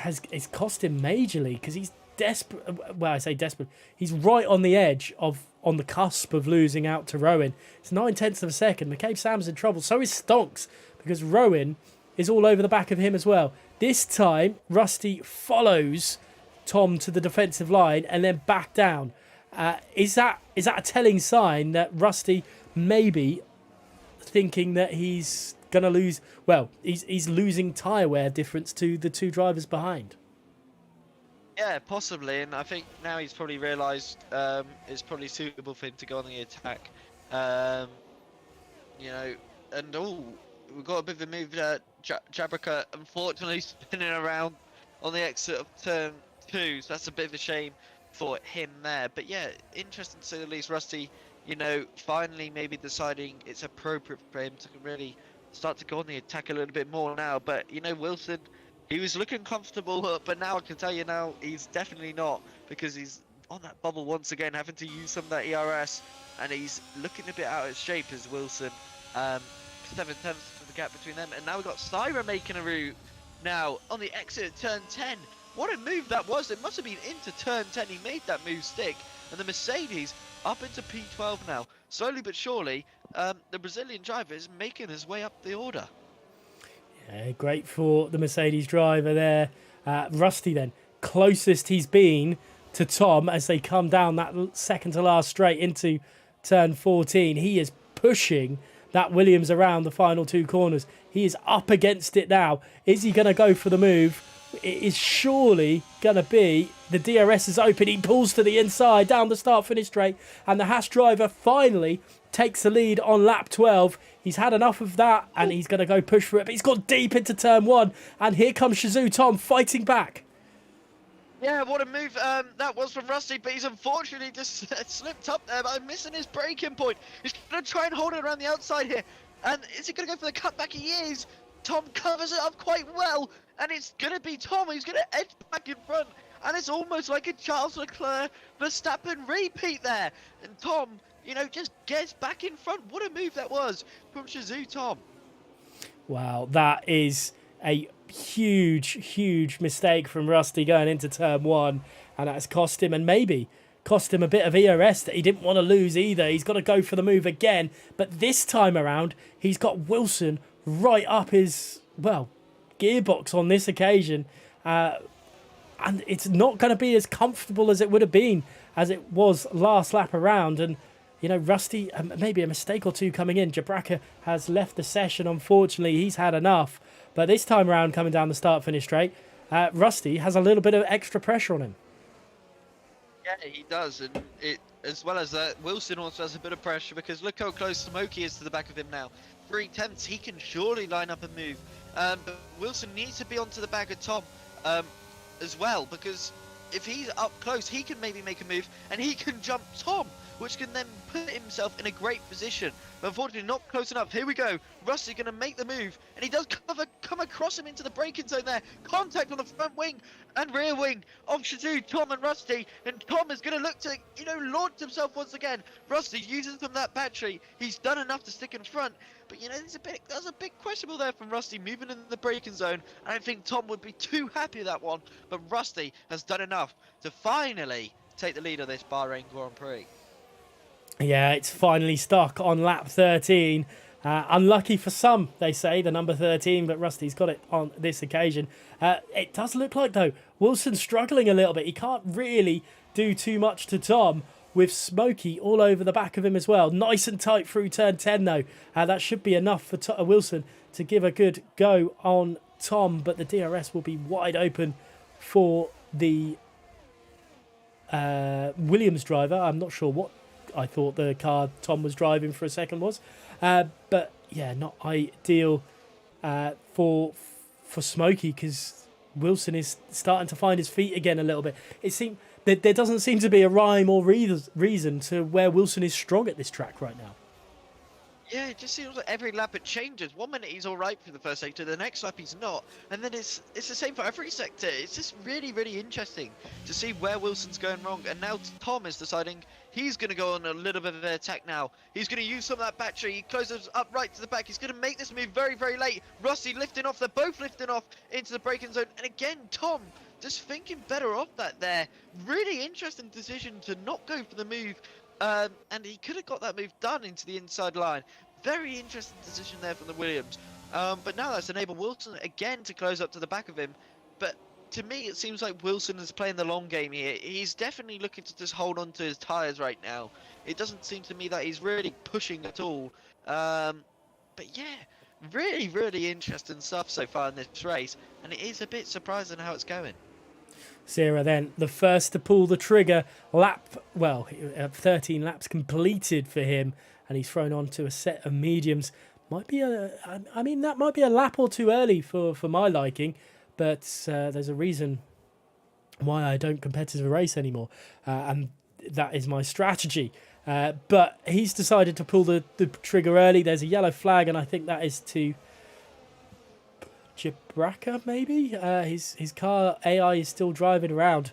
it's cost him majorly, because he's desperate. Well, I say desperate. He's right on the edge on the cusp of losing out to Rowan. It's 9/10 of a second. McCabe Sam's in trouble. So is Stonks, because Rowan is all over the back of him as well. This time, Rusty follows Tom to the defensive line and then back down. Is that a telling sign that Rusty may be thinking that he's going to lose? Well, he's losing tyre wear difference to the two drivers behind. Yeah, possibly, and I think now he's probably realised it's probably suitable for him to go on the attack. You know, and we've got a bit of a move. Jabrika unfortunately spinning around on the exit of turn 2, so that's a bit of a shame for him there. But yeah, interesting to say the least. Rusty finally maybe deciding it's appropriate for him to really start to go on the attack a little bit more now. But Wilson, he was looking comfortable, but now I can tell you now he's definitely not, because he's on that bubble once again, having to use some of that ERS, and he's looking a bit out of shape as Wilson. 7 tenths of the gap between them, and now we've got Syra making a route now on the exit at turn 10. What a move that was. It must have been into turn 10. He made that move stick, and the Mercedes up into P12 now. Slowly but surely, the Brazilian driver is making his way up the order. Yeah, great for the Mercedes driver there. Rusty then, closest he's been to Tom as they come down that second to last straight into turn 14. He is pushing that Williams around the final two corners. He is up against it now. Is he going to go for the move? It is surely going to be. The DRS is open. He pulls to the inside down the start-finish straight, and the Haas driver finally takes the lead on lap 12. He's had enough of that, and he's going to go push for it. But he's got deep into turn 1, and here comes Shizou Tom fighting back. Yeah, what a move that was from Rusty, but he's unfortunately just slipped up there by missing his braking point. He's going to try and hold it around the outside here. And is he going to go for the cutback? He is. Tom covers it up quite well, and it's going to be Tom who's going to edge back in front. And it's almost like a Charles Leclerc Verstappen repeat there. And Tom, just gets back in front. What a move that was from Shizou Tom. Wow, that is a huge mistake from Rusty going into turn 1, and that's cost him, and maybe cost him a bit of ERS that he didn't want to lose either. He's got to go for the move again, but this time around he's got Wilson right up his gearbox on this occasion, and it's not going to be as comfortable as it would have been as it was last lap around. And Rusty, maybe a mistake or two coming in. Jabraka has left the session, unfortunately. He's had enough. But this time around, coming down the start-finish straight, Rusty has a little bit of extra pressure on him. Yeah, he does. And as well as that, Wilson also has a bit of pressure, because look how close Smokey is to the back of him now. 3 tenths, he can surely line up a move. But Wilson needs to be onto the back of Tom as well, because if he's up close, he can maybe make a move, and he can jump Tom, which can then put himself in a great position. But unfortunately, not close enough. Here we go. Rusty going to make the move, and he does come across him into the braking zone there. Contact on the front wing and rear wing of Shizou, Tom and Rusty, and Tom is going to look to, launch himself once again. Rusty uses from that battery. He's done enough to stick in front, but there's a bit questionable there from Rusty moving in the braking zone. I don't think Tom would be too happy with that one, but Rusty has done enough to finally take the lead of this Bahrain Grand Prix. Yeah, it's finally stuck on lap 13. Unlucky for some, they say, the number 13, but Rusty's got it on this occasion. It does look like, though, Wilson's struggling a little bit. He can't really do too much to Tom, with Smokey all over the back of him as well. Nice and tight through turn 10, though. That should be enough for Wilson to give a good go on Tom, but the DRS will be wide open for the Williams driver. I'm not sure what I thought the car Tom was driving for a second was, but yeah, not ideal for Smokey, because Wilson is starting to find his feet again a little bit. It seems that there doesn't seem to be a rhyme or reason to where Wilson is strong at this track right now. Yeah, it just seems like every lap it changes. 1 minute he's all right for the first sector, the next lap he's not, and then it's the same for every sector. It's just really interesting to see where Wilson's going wrong. And now Tom is deciding he's going to go on a little bit of an attack now. He's going to use some of that battery. He closes up right to the back. He's going to make this move very late. Rusty lifting off. They're both lifting off into the braking zone. And again, Tom just thinking better of that there. Really interesting decision to not go for the move. And he could have got that move done into the inside line. Very interesting decision there from the Williams. But now that's enabled Wilson again to close up to the back of him. But to me, it seems like Wilson is playing the long game here. He's definitely looking to just hold on to his tyres right now. It doesn't seem to me that he's really pushing at all. But yeah, really interesting stuff so far in this race. And it is a bit surprising how it's going. Sierra then, the first to pull the trigger. 13 laps completed for him, and he's thrown on to a set of mediums. That might be a lap or two early for my liking, but there's a reason why I don't competitive race anymore, and that is my strategy. But he's decided to pull the trigger early. There's a yellow flag, and I think that is to Jabraka, maybe? His car AI is still driving around.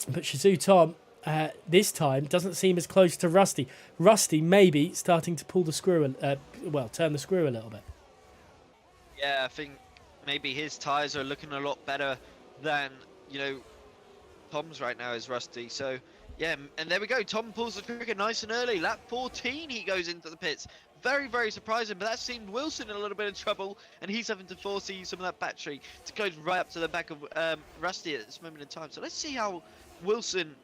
But Shizou Tom, this time, doesn't seem as close to Rusty. Rusty maybe starting to pull the screw, turn the screw a little bit. Yeah, I think maybe his tyres are looking a lot better than, Tom's right now is Rusty. So, yeah, and there we go. Tom pulls the trigger nice and early. Lap 14, he goes into the pits. Very, very surprising, but that seemed Wilson in a little bit of trouble, and he's having to foresee some of that battery to go right up to the back of Rusty at this moment in time. So let's see how Wilson,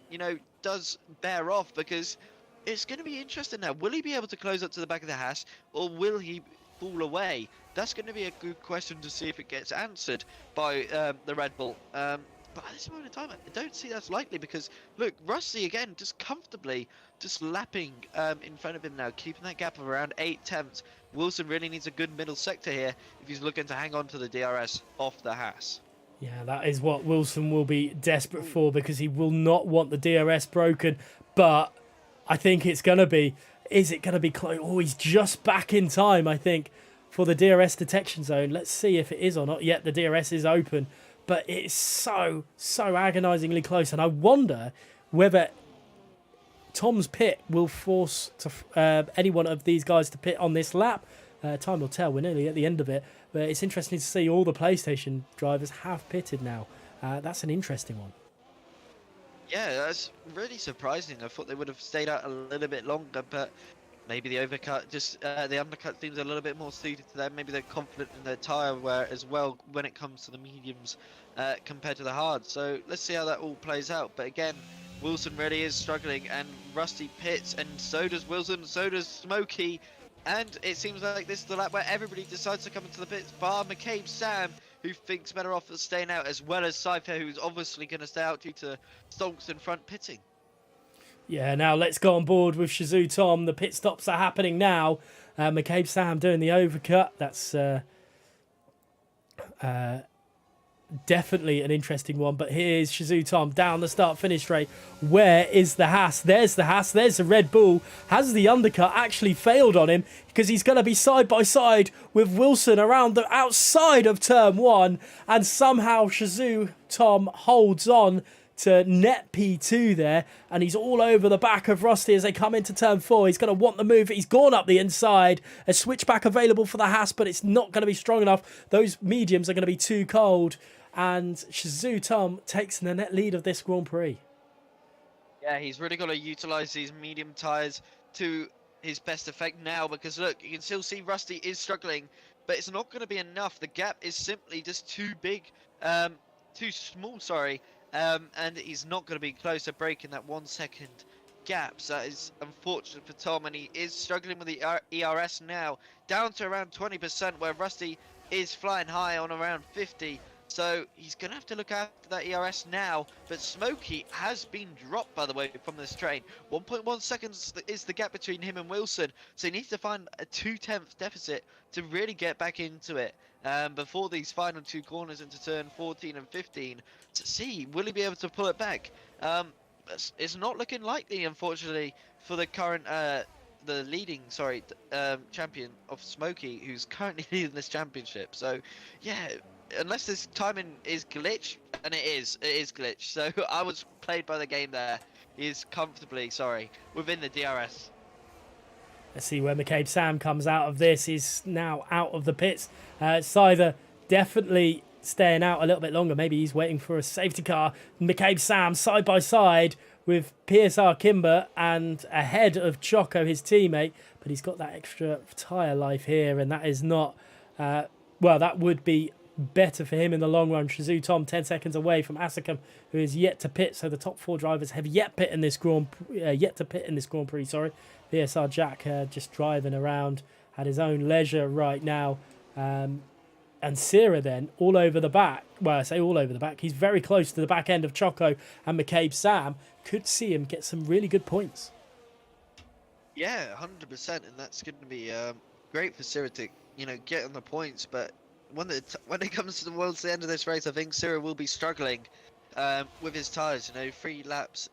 does bear off, because it's going to be interesting now. Will he be able to close up to the back of the Haas, or will he fall away? That's going to be a good question to see if it gets answered by the Red Bull. But at this moment in time, I don't see that's likely, because look, Rusty again just comfortably just lapping in front of him now, keeping that gap of around 8 tenths. Wilson really needs a good middle sector here if he's looking to hang on to the DRS off the Haas. Yeah, that is what Wilson will be desperate for, because he will not want the DRS broken. But I think it's going to be... Is it going to be close? Oh, he's just back in time, I think, for the DRS detection zone. Let's see if it is or not. Yet the DRS is open. But it's so agonisingly close. And I wonder whether Tom's pit will force any one of these guys to pit on this lap. Time will tell. We're nearly at the end of it. But it's interesting to see all the PlayStation drivers have pitted now. That's an interesting one. Yeah, that's really surprising. I thought they would have stayed out a little bit longer, but maybe the the undercut seems a little bit more suited to them. Maybe they're confident in their tyre wear as well when it comes to the mediums compared to the hards. So let's see how that all plays out. But again, Wilson really is struggling, and Rusty pits, and so does Wilson, so does Smokey. And it seems like this is the lap where everybody decides to come into the pits, bar McCabe Sam, who thinks better off of staying out, as well as Cypher, who's obviously going to stay out due to stonks in front pitting. Yeah, now let's go on board with Shizou Tom. The pit stops are happening now. McCabe Sam doing the overcut. That's definitely an interesting one. But here's Shizou Tom down the start-finish straight. Where is the Haas? There's the Haas. There's the Red Bull. Has the undercut actually failed on him? Because he's going to be side by side with Wilson around the outside of turn 1. And somehow Shizou Tom holds on to net P2 there, and he's all over the back of Rusty as they come into turn 4. He's going to want the move. He's gone up the inside. A switchback available for the Haas, but it's not going to be strong enough. Those mediums are going to be too cold, and Shizou Tom takes the net lead of this Grand Prix. Yeah, he's really got to utilise these medium tyres to his best effect now, because look, you can still see Rusty is struggling, but it's not going to be enough. The gap is simply just too small, sorry. And he's not going to be close to breaking that 1 second gap. So that is unfortunate for Tom, and he is struggling with the ERS now, down to around 20%, where Rusty is flying high on around 50. So he's going to have to look after that ERS now. But Smokey has been dropped, by the way, from this train. 1.1 seconds is the gap between him and Wilson. So he needs to find a 2/10 deficit to really get back into it before these final 2 corners into turn 14 and 15 to see, will he be able to pull it back? It's not looking likely, unfortunately, for the current, champion of Smokey, who's currently leading this championship. So, yeah, unless this timing is glitch, and it is glitch. So I was played by the game there. He is comfortably, within the DRS. Let's see where McCabe Sam comes out of this. He's now out of the pits. It's either definitely staying out a little bit longer. Maybe he's waiting for a safety car. McCabe Sam side by side with PSR Kimber and ahead of Choco, his teammate. But he's got that extra tyre life here, and that is not... that would be better for him in the long run. Shizou Tom 10 seconds away from Asakam, who is yet to pit. So the top 4 drivers have yet to pit in this Grand Prix. PSR Jack just driving around at his own leisure right now. And Sierra then all over the back. Well, I say all over the back. He's very close to the back end of Choco and McCabe Sam. Could see him get some really good points. Yeah, 100%, and that's going to be great for Sierra to, get on the points. But when it comes towards the end of this race, I think Sierra will be struggling with his tyres. 3 laps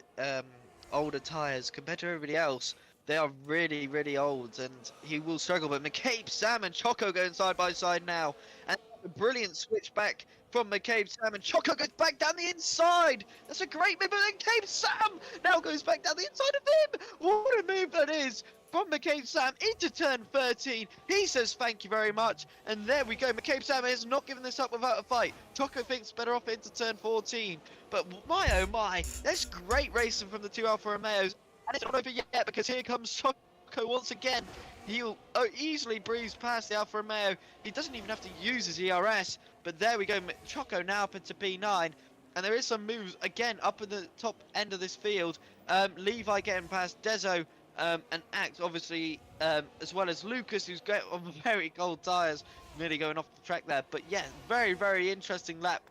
older tyres compared to everybody else. They are really, really old, and he will struggle. But McCabe, Sam, and Choco going side by side now, and a brilliant switch back from McCabe, Sam, and Choco goes back down the inside. That's a great move, but then McCabe, Sam now goes back down the inside of him. What a move that is from McCabe Sam into turn 13. He says thank you very much, and there we go. McCabe Sam is not giving this up without a fight. Choco thinks better off into turn 14, but my oh my, that's great racing from the two Alfa Romeos. And it's not over yet, because here comes Choco once again. He'll easily breeze past the Alfa Romeo. He doesn't even have to use his ERS. But there we go. Choco now up into P9. And there is some moves, again, up in the top end of this field. Levi getting past Dezo and Axe, obviously, as well as Lucas, who's going on very cold tyres, nearly going off the track there. But yeah, very, very interesting lap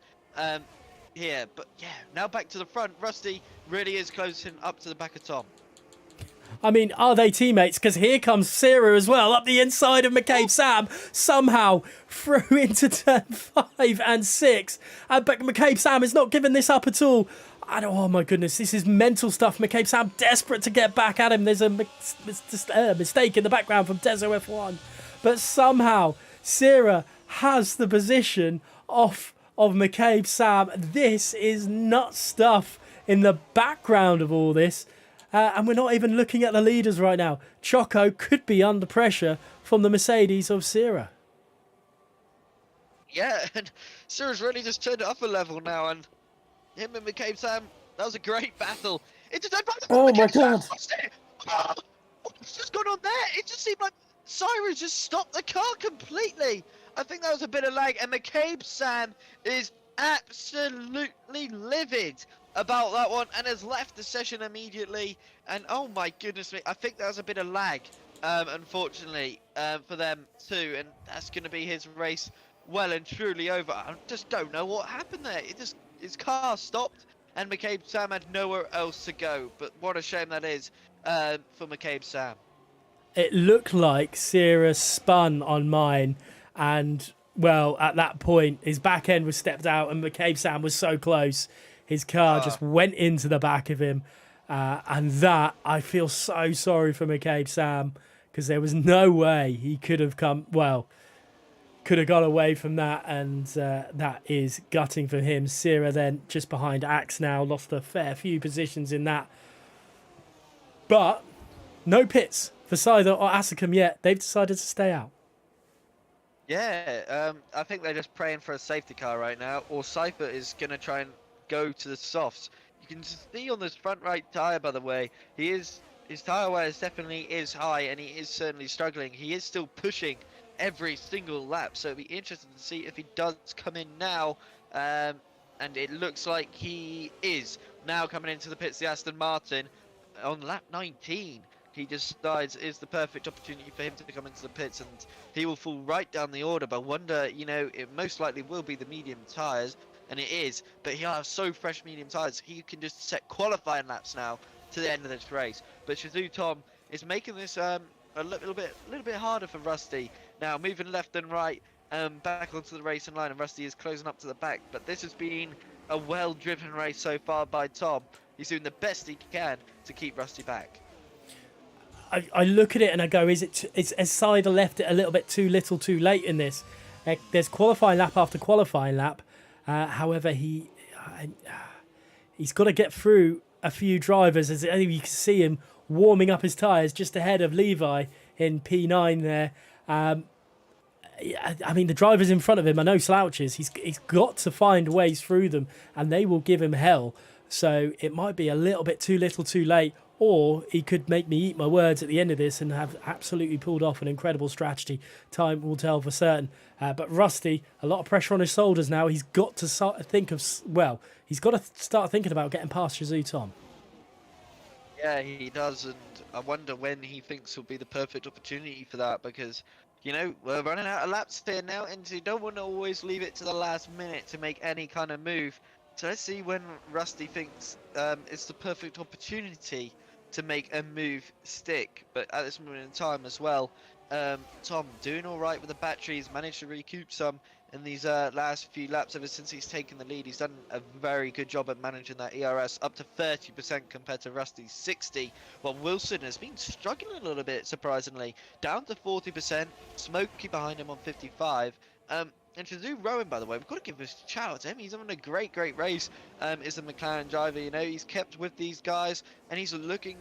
here. But yeah, now back to the front. Rusty really is closing up to the back of Tom. I mean, are they teammates? Because here comes Sarah as well, up the inside of McCabe Sam, somehow through into turn 5 and 6. But McCabe Sam is not giving this up at all. Oh my goodness, this is mental stuff. McCabe Sam desperate to get back at him. There's a mistake in the background from Dezo F1. But somehow, Sarah has the position off of McCabe Sam. This is nut stuff in the background of all this. And we're not even looking at the leaders right now. Choco could be under pressure from the Mercedes of Sierra. Yeah, and Sierra's really just turned it up a level now, and him and McCabe Sam, that was a great battle. It's just oh my god! What's just gone on there? It just seemed like Cyrus just stopped the car completely. I think that was a bit of lag, and McCabe Sam is absolutely livid about that one and has left the session immediately. And oh my goodness me, I think that was a bit of lag, unfortunately, for them too, and that's going to be his race well and truly over. I just don't know what happened there. His car stopped and McCabe Sam had nowhere else to go. But what a shame that is for McCabe Sam. It looked like Sierra spun on mine, and well, at that point his back end was stepped out and McCabe Sam was so close. His car just went into the back of him. And that, I feel so sorry for McCabe Sam, because there was no way he could have got away from that. And that is gutting for him. Sierra then just behind Axe now, lost a fair few positions in that. But no pits for Seidel or Asicum yet. They've decided to stay out. Yeah, I think they're just praying for a safety car right now. Or Cypher is going to try and go to the softs. You can see on this front right tyre, by the way, his tyre wear definitely is high, and he is certainly struggling. He is still pushing every single lap, so it'll be interesting to see if he does come in now. And it looks like he is now coming into the pits. The Aston Martin on lap 19. He just decides is the perfect opportunity for him to come into the pits, and he will fall right down the order. But I wonder, it most likely will be the medium tyres. And it is, but he'll have so fresh medium tyres, he can just set qualifying laps now to the end of this race. But Shazoo Tom is making this a little bit harder for Rusty. Now moving left and right, back onto the racing line, and Rusty is closing up to the back. But this has been a well-driven race so far by Tom. He's doing the best he can to keep Rusty back. I look at it and I go, is Seidel left it a little bit too little too late in this? There's qualifying lap after qualifying lap. However, he's got to get through a few drivers, as you can see him warming up his tyres just ahead of Levi in P9 there. I mean, the drivers in front of him are no slouches. He's got to find ways through them, and they will give him hell. So it might be a little bit too little too late, or he could make me eat my words at the end of this and have absolutely pulled off an incredible strategy. Time will tell for certain. But Rusty, a lot of pressure on his shoulders now. He's got to start thinking about getting past Shazoo Tom. Yeah, he does, and I wonder when he thinks will be the perfect opportunity for that, because, we're running out of laps here now, and you don't want to always leave it to the last minute to make any kind of move. So let's see when Rusty thinks it's the perfect opportunity to make a move stick. But at this moment in time as well, Tom doing all right with the batteries, managed to recoup some in these last few laps ever since he's taken the lead. He's done a very good job at managing that ERS, up to 30% compared to Rusty's 60. While Wilson has been struggling a little bit, surprisingly, down to 40%. Smokey behind him on 55. And Shazoo Rowan, by the way, we've got to give a shout out to him. He's having a great race. Is the McLaren driver, you know, he's kept with these guys and he's looking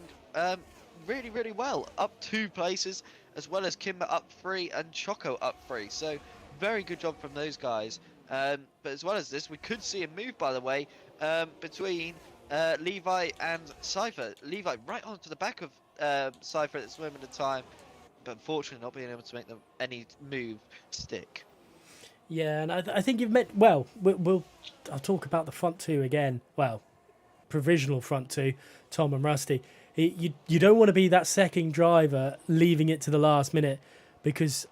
really well. Up 2 places, as well as Kimber up 3 and Choco up 3. So very good job from those guys. But as well as this, we could see a move, by the way, between Levi and Cypher. Levi right onto the back of Cypher at this moment in time, but unfortunately not being able to make any move stick. Yeah, and I think you've met well. I'll talk about the front two again. Well, provisional front two, Tom and Rusty. You don't want to be that second driver leaving it to the last minute, because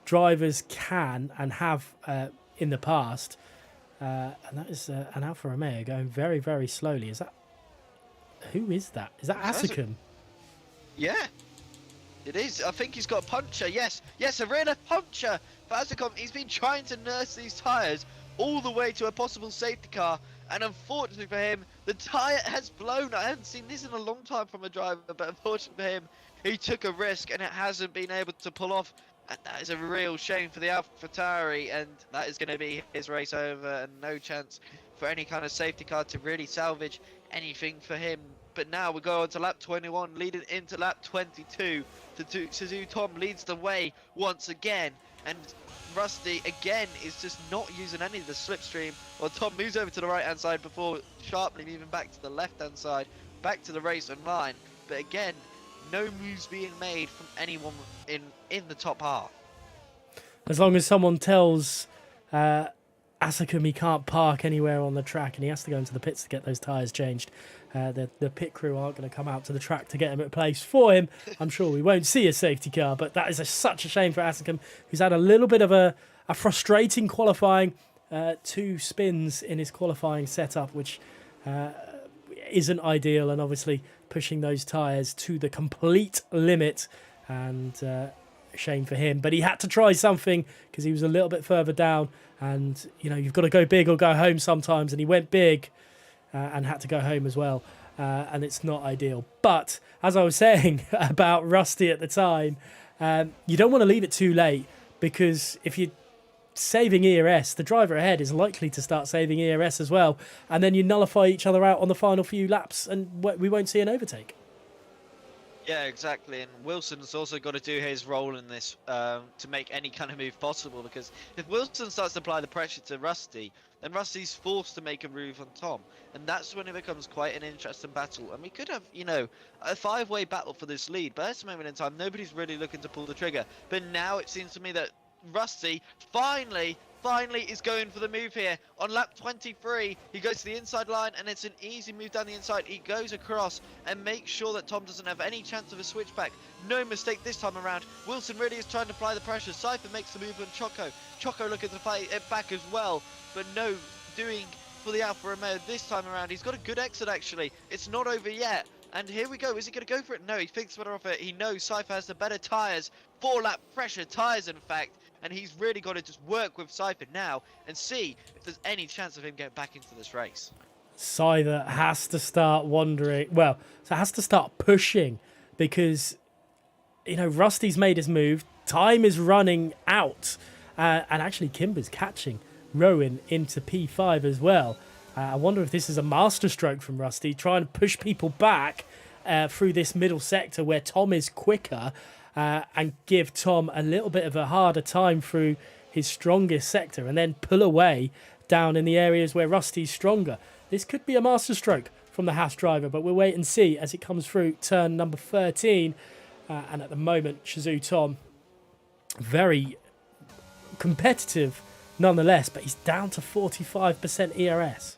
drivers can and have in the past, and that is an Alfa Romeo going very slowly. Is that who is that? Is that Asicum? Yeah. It is. I think he's got a puncher. Yes, a rear puncher for Asicom. He's been trying to nurse these tyres all the way to a possible safety car, and unfortunately for him, the tyre has blown. I haven't seen this in a long time from a driver, but unfortunately for him, he took a risk and it hasn't been able to pull off. And that is a real shame for the AlphaTauri, and that is going to be his race over, and no chance for any kind of safety car to really salvage anything for him. But now we go on to lap 21, leading into lap 22. Shazoo Tom leads the way once again, and Rusty again is just not using any of the slipstream. Well, Tom moves over to the right hand side before sharply moving back to the left hand side, back to the race on line. But again, no moves being made from anyone in the top half. As long as someone tells Asicum he can't park anywhere on the track and he has to go into the pits to get those tyres changed, the pit crew aren't going to come out to the track to get him replaced for him. I'm sure we won't see a safety car, but that is such a shame for Asicum, who's had a little bit of a frustrating qualifying, 2 spins in his qualifying setup, which isn't ideal, and obviously pushing those tyres to the complete limit, and shame for him. But he had to try something because he was a little bit further down, and you know, you've got to go big or go home sometimes, and he went big and had to go home as well, and it's not ideal. But as I was saying about Rusty at the time, you don't want to leave it too late, because if you're saving ERS, the driver ahead is likely to start saving ERS as well, and then you nullify each other out on the final few laps, and we won't see an overtake. Yeah, exactly. And Wilson's also got to do his role in this to make any kind of move possible, because if Wilson starts to apply the pressure to Rusty, then Rusty's forced to make a move on Tom, and that's when it becomes quite an interesting battle. And we could have, you know, a 5-way battle for this lead, but at this moment in time, nobody's really looking to pull the trigger. But now it seems to me that Rusty finally is going for the move here. On lap 23, he goes to the inside line, and it's an easy move down the inside. He goes across and makes sure that Tom doesn't have any chance of a switchback. No mistake this time around. Wilson really is trying to apply the pressure. Cypher makes the move on Choco. Choco looking to fight it back as well, but no doing for the Alfa Romeo this time around. He's got a good exit, actually. It's not over yet. And here we go. Is he going to go for it? No, he thinks better of it. He knows Cypher has the better tyres. 4-lap fresher tyres, in fact. And he's really got to just work with Cypher now and see if there's any chance of him getting back into this race. Cypher has to start wondering. Well, so has to start pushing, because, you know, Rusty's made his move. Time is running out. And actually, Kimber's catching Rowan into P5 as well. I wonder if this is a masterstroke from Rusty, trying to push people back through this middle sector where Tom is quicker, and give Tom a little bit of a harder time through his strongest sector, and then pull away down in the areas where Rusty's stronger. This could be a masterstroke from the Haas driver, but we'll wait and see as it comes through turn number 13. And at the moment, Shazoo Tom, very competitive nonetheless, but he's down to 45% ERS.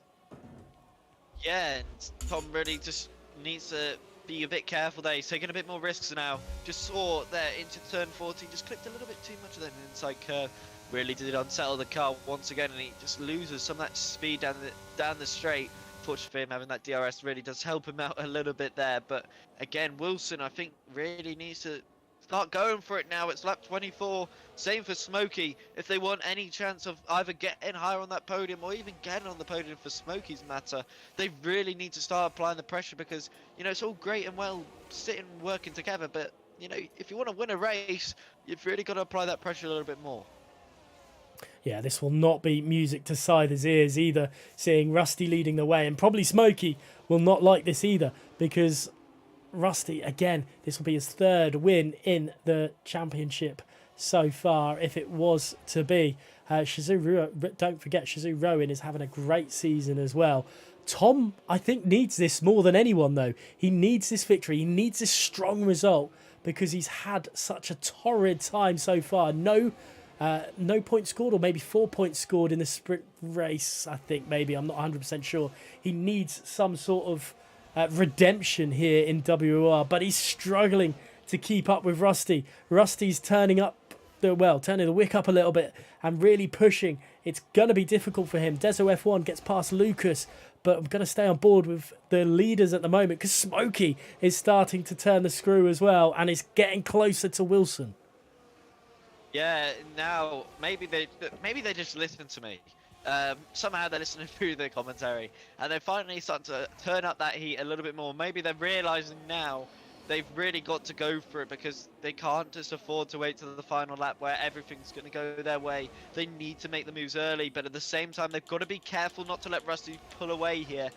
Yeah, and Tom really just needs to be a bit careful there. He's taking a bit more risks now. Just saw there into turn 40, just clipped a little bit too much of that inside curve. Really did unsettle the car once again, and he just loses some of that speed down the straight. Fortunately for him, having that DRS really does help him out a little bit there. But again, Wilson, I think, really needs to start going for it now. It's lap 24. Same for Smokey. If they want any chance of either getting higher on that podium or even getting on the podium for Smokey's matter, they really need to start applying the pressure because, you know, it's all great and well sitting working together, but, you know, if you want to win a race, you've really got to apply that pressure a little bit more. Yeah, this will not be music to Scyther's ears either, seeing Rusty leading the way. And probably Smokey will not like this either, because Rusty, again, this will be his third win in the championship so far, if it was to be. Don't forget, Shazoo Rowan is having a great season as well. Tom, I think, needs this more than anyone, though. He needs this victory. He needs this strong result because he's had such a torrid time so far. No points scored, or maybe 4 points scored in the sprint race, I think, maybe. I'm not 100% sure. He needs some sort of redemption here in WOR, but he's struggling to keep up with Rusty. Rusty's turning the wick up a little bit and really pushing. It's going to be difficult for him. Deso F1 gets past Lucas, but I'm going to stay on board with the leaders at the moment because Smokey is starting to turn the screw as well and is getting closer to Wilson. Yeah, now maybe they just listen to me. Somehow they're listening through the commentary and they're finally starting to turn up that heat a little bit more. Maybe they're realizing now they've really got to go for it because they can't just afford to wait till the final lap where everything's going to go their way. They need to make the moves early, but at the same time they've got to be careful not to let Rusty pull away here.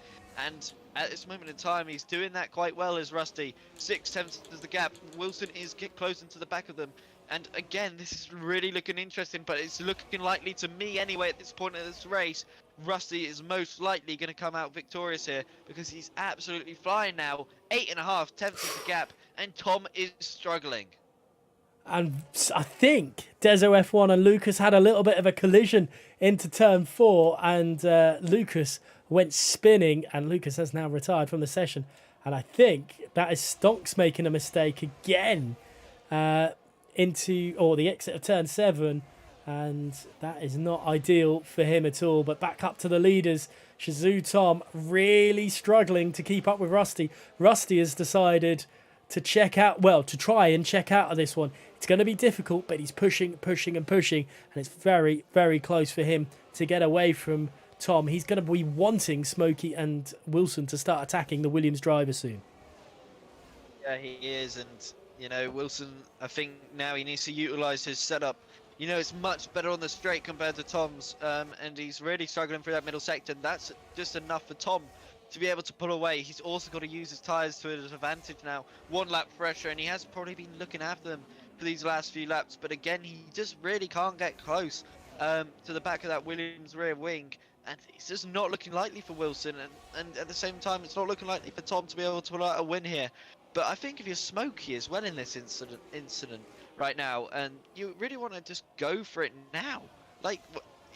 And at this moment in time, he's doing that quite well as Rusty. 6/10 is the gap. Wilson is get close into the back of them. And again, this is really looking interesting, but it's looking likely to me anyway at this point of this race. Rusty is most likely going to come out victorious here because he's absolutely flying now. 8.5 tenths is the gap, and Tom is struggling. And I think Deso F1 and Lucas had a little bit of a collision into turn 4, and Lucas went spinning, and Lucas has now retired from the session. And I think that is Stonks making a mistake again into the exit of turn 7, and that is not ideal for him at all. But back up to the leaders. Shazoo Tom really struggling to keep up with Rusty. Rusty has decided to try and check out of this one. It's going to be difficult, but he's pushing, and it's very, very close for him to get away from Tom. He's going to be wanting Smokey and Wilson to start attacking the Williams driver soon. Yeah, he is, and you know, Wilson, I think now he needs to utilise his setup. You know, it's much better on the straight compared to Tom's, and he's really struggling through that middle sector, and that's just enough for Tom to be able to pull away. He's also got to use his tyres to his advantage now. 1 lap fresher, and he has probably been looking after them for these last few laps, but again, he just really can't get close to the back of that Williams rear wing, and it's just not looking likely for Wilson, and at the same time, it's not looking likely for Tom to be able to pull out a win here. But I think if you're Smokey as well in this incident right now, and you really want to just go for it now, like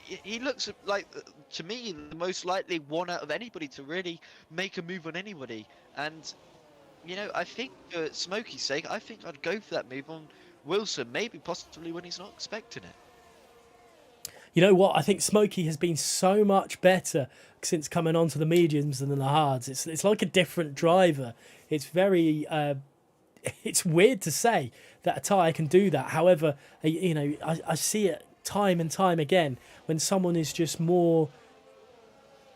he looks like, to me, the most likely one out of anybody to really make a move on anybody. And you know, I think for Smokey's sake, I think I'd go for that move on Wilson, maybe possibly when he's not expecting it. You know what? I think Smokey has been so much better since coming onto the mediums than the hards. It's like a different driver. It's very it's weird to say that a tyre can do that. However, you know, I see it time and time again when someone is just more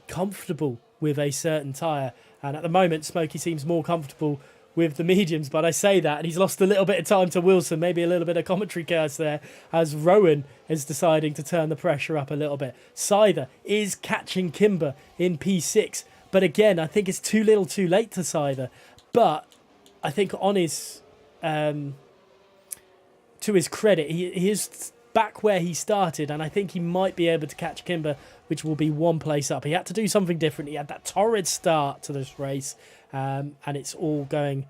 comfortable with a certain tyre. And at the moment, Smokey seems more comfortable with the mediums, but I say that, and he's lost a little bit of time to Wilson, maybe a little bit of commentary curse there, as Rowan is deciding to turn the pressure up a little bit. Scyther is catching Kimber in P6, but again, I think it's too little too late to Scyther. But I think on his, to his credit, he is back where he started, and I think he might be able to catch Kimber, which will be 1 place up. He had to do something different. He had that torrid start to this race, and it's all going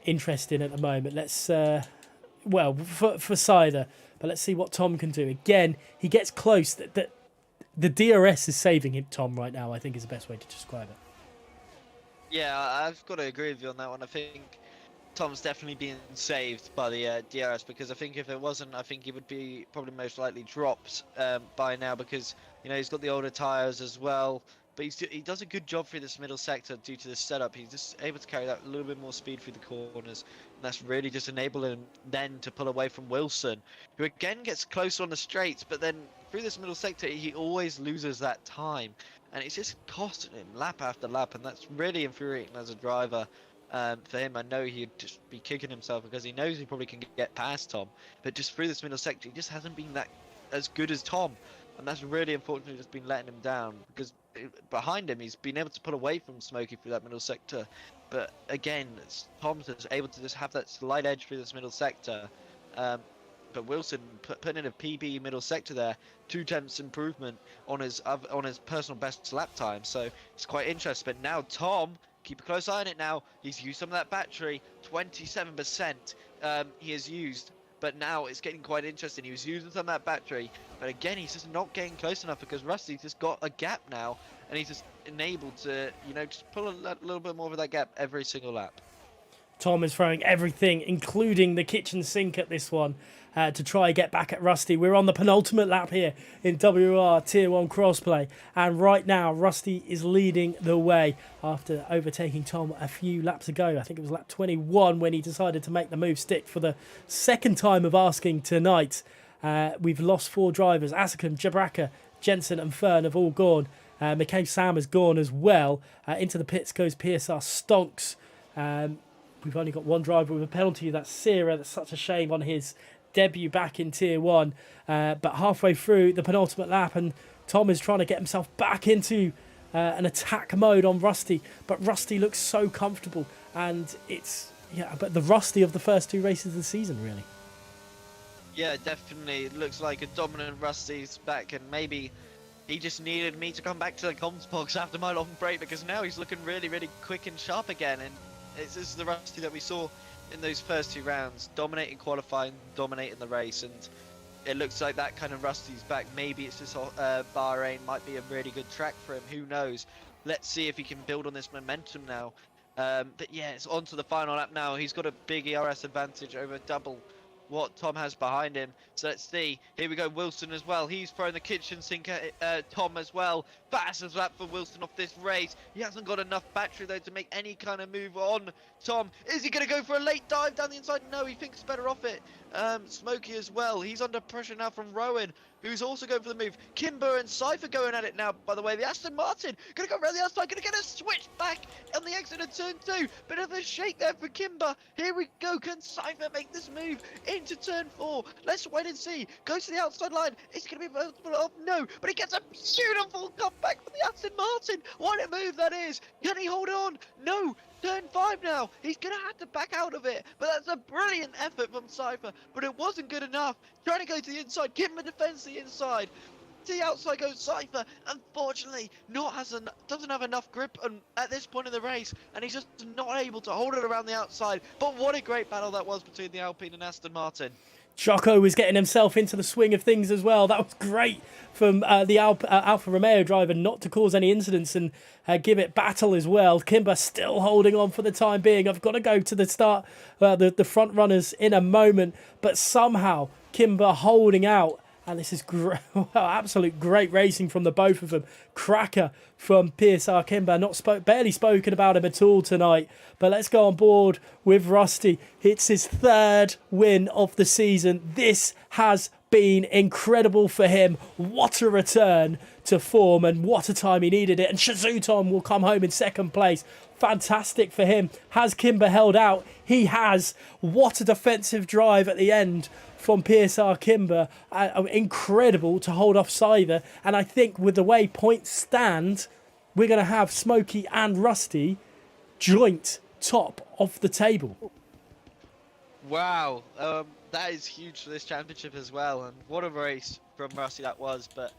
interesting at the moment. Let's, for Scyther, but let's see what Tom can do. Again, he gets close. The DRS is saving him, Tom, right now, I think is the best way to describe it. Yeah, I've got to agree with you on that one. I think Tom's definitely being saved by the DRS, because I think if it wasn't, I think he would be probably most likely dropped by now, because, you know, he's got the older tyres as well. but he does a good job through this middle sector due to the setup. He's just able to carry that a little bit more speed through the corners, and that's really just enabling him then to pull away from Wilson, who again gets close on the straights, but then through this middle sector he always loses that time, and it's just costing him lap after lap, and that's really infuriating as a driver. For him, I know he'd just be kicking himself because he knows he probably can get past Tom, but just through this middle sector, he just hasn't been that as good as Tom, and that's really unfortunately just been letting him down because behind him he's been able to pull away from Smokey through that middle sector, but again, Tom's just able to just have that slight edge through this middle sector. But Wilson putting in a PB middle sector there, 2/10 improvement on his personal best lap time, so it's quite interesting. But now Tom, keep a close eye on it now. He's used some of that battery, 27% he has used. But now it's getting quite interesting. He was using some of that battery, but again, he's just not getting close enough because Rusty's just got a gap now, and he's just enabled to, just pull a little bit more of that gap every single lap. Tom is throwing everything, including the kitchen sink at this one, to try and get back at Rusty. We're on the penultimate lap here in WOR Tier 1 crossplay. And right now, Rusty is leading the way after overtaking Tom a few laps ago. I think it was lap 21 when he decided to make the move stick for the second time of asking tonight. We've lost 4 drivers. Asakam, Jabraka, Jensen and Fern have all gone. McKay Sam has gone as well. Into the pits goes PSR Stonks. We've only got 1 driver with a penalty. That's Sierra. That's such a shame on his debut back in Tier 1. But halfway through the penultimate lap, and Tom is trying to get himself back into an attack mode on Rusty. But Rusty looks so comfortable. And it's, but the Rusty of the first 2 races of the season, really. Yeah, definitely. It looks like a dominant Rusty's back, and maybe he just needed me to come back to the comms box after my long break, because now he's looking really, really quick and sharp again. And this is the Rusty that we saw in those first 2 rounds, dominating qualifying, dominating the race, and it looks like that kind of Rusty's back. Maybe it's just Bahrain might be a really good track for him, who knows. Let's see if he can build on this momentum now. But yeah, it's on to the final lap now. He's got a big ERS advantage over double what Tom has behind him. So let's see. Here we go, Wilson as well. He's throwing the kitchen sink at Tom as well. Fastest lap for Wilson off this race. He hasn't got enough battery though to make any kind of move on Tom. Is he going to go for a late dive down the inside? No, he thinks better off it. Smokey as well. He's under pressure now from Rowan, who's also going for the move. Kimber and Cypher going at it now, by the way. The Aston Martin going to go around the outside, going to get a switch back on the exit of turn 2. Bit of a shake there for Kimber. Here we go. Can Cypher make this move into turn 4? Let's wait and see. Goes to the outside line. Is he going to be able to? No, but he gets a beautiful comeback from the Aston Martin. What a move that is. Can he hold on? No. Turn 5 now. He's going to have to back out of it. But that's a brilliant effort from Cypher. But it wasn't good enough. Trying to go to the inside. Kimber defends the inside. To the outside goes Cypher. Unfortunately, doesn't have enough grip at this point in the race. And he's just not able to hold it around the outside. But what a great battle that was between the Alpine and Aston Martin. Jocko was getting himself into the swing of things as well. That was great from the Alfa Romeo driver not to cause any incidents and give it battle as well. Kimber still holding on for the time being. I've got to go to the start, the front runners in a moment, but somehow Kimber holding out. And this is absolute great racing from the both of them. Cracker from PSR Kimber. Barely spoken about him at all tonight. But let's go on board with Rusty. It's his 3rd win of the season. This has been incredible for him. What a return to form, and what a time he needed it. And Shazuton will come home in 2nd place. Fantastic for him. Has Kimber held out? He has. What a defensive drive at the end from PSR Kimber. Incredible to hold off Cypher. And I think with the way points stand, we're going to have Smokey and Rusty joint top of the table. Wow, that is huge for this championship as well. And what a race from Rusty that was. But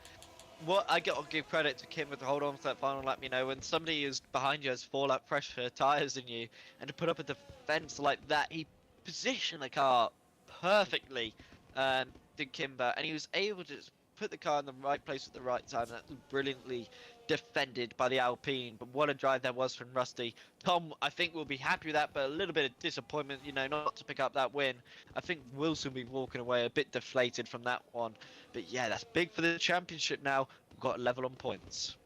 what I got to give credit to Kimber to hold on to that final lap. When somebody is behind you has 4 lap pressure tyres than you, and to put up a defense like that, he positioned the car perfectly, did Kimber, and he was able to put the car in the right place at the right time. That was brilliantly defended by the Alpine. But what a drive that was from Rusty. Tom, I think, will be happy with that, but a little bit of disappointment, not to pick up that win. I think Wilson will be walking away a bit deflated from that one. But yeah, that's big for the championship now. We've got a level on points.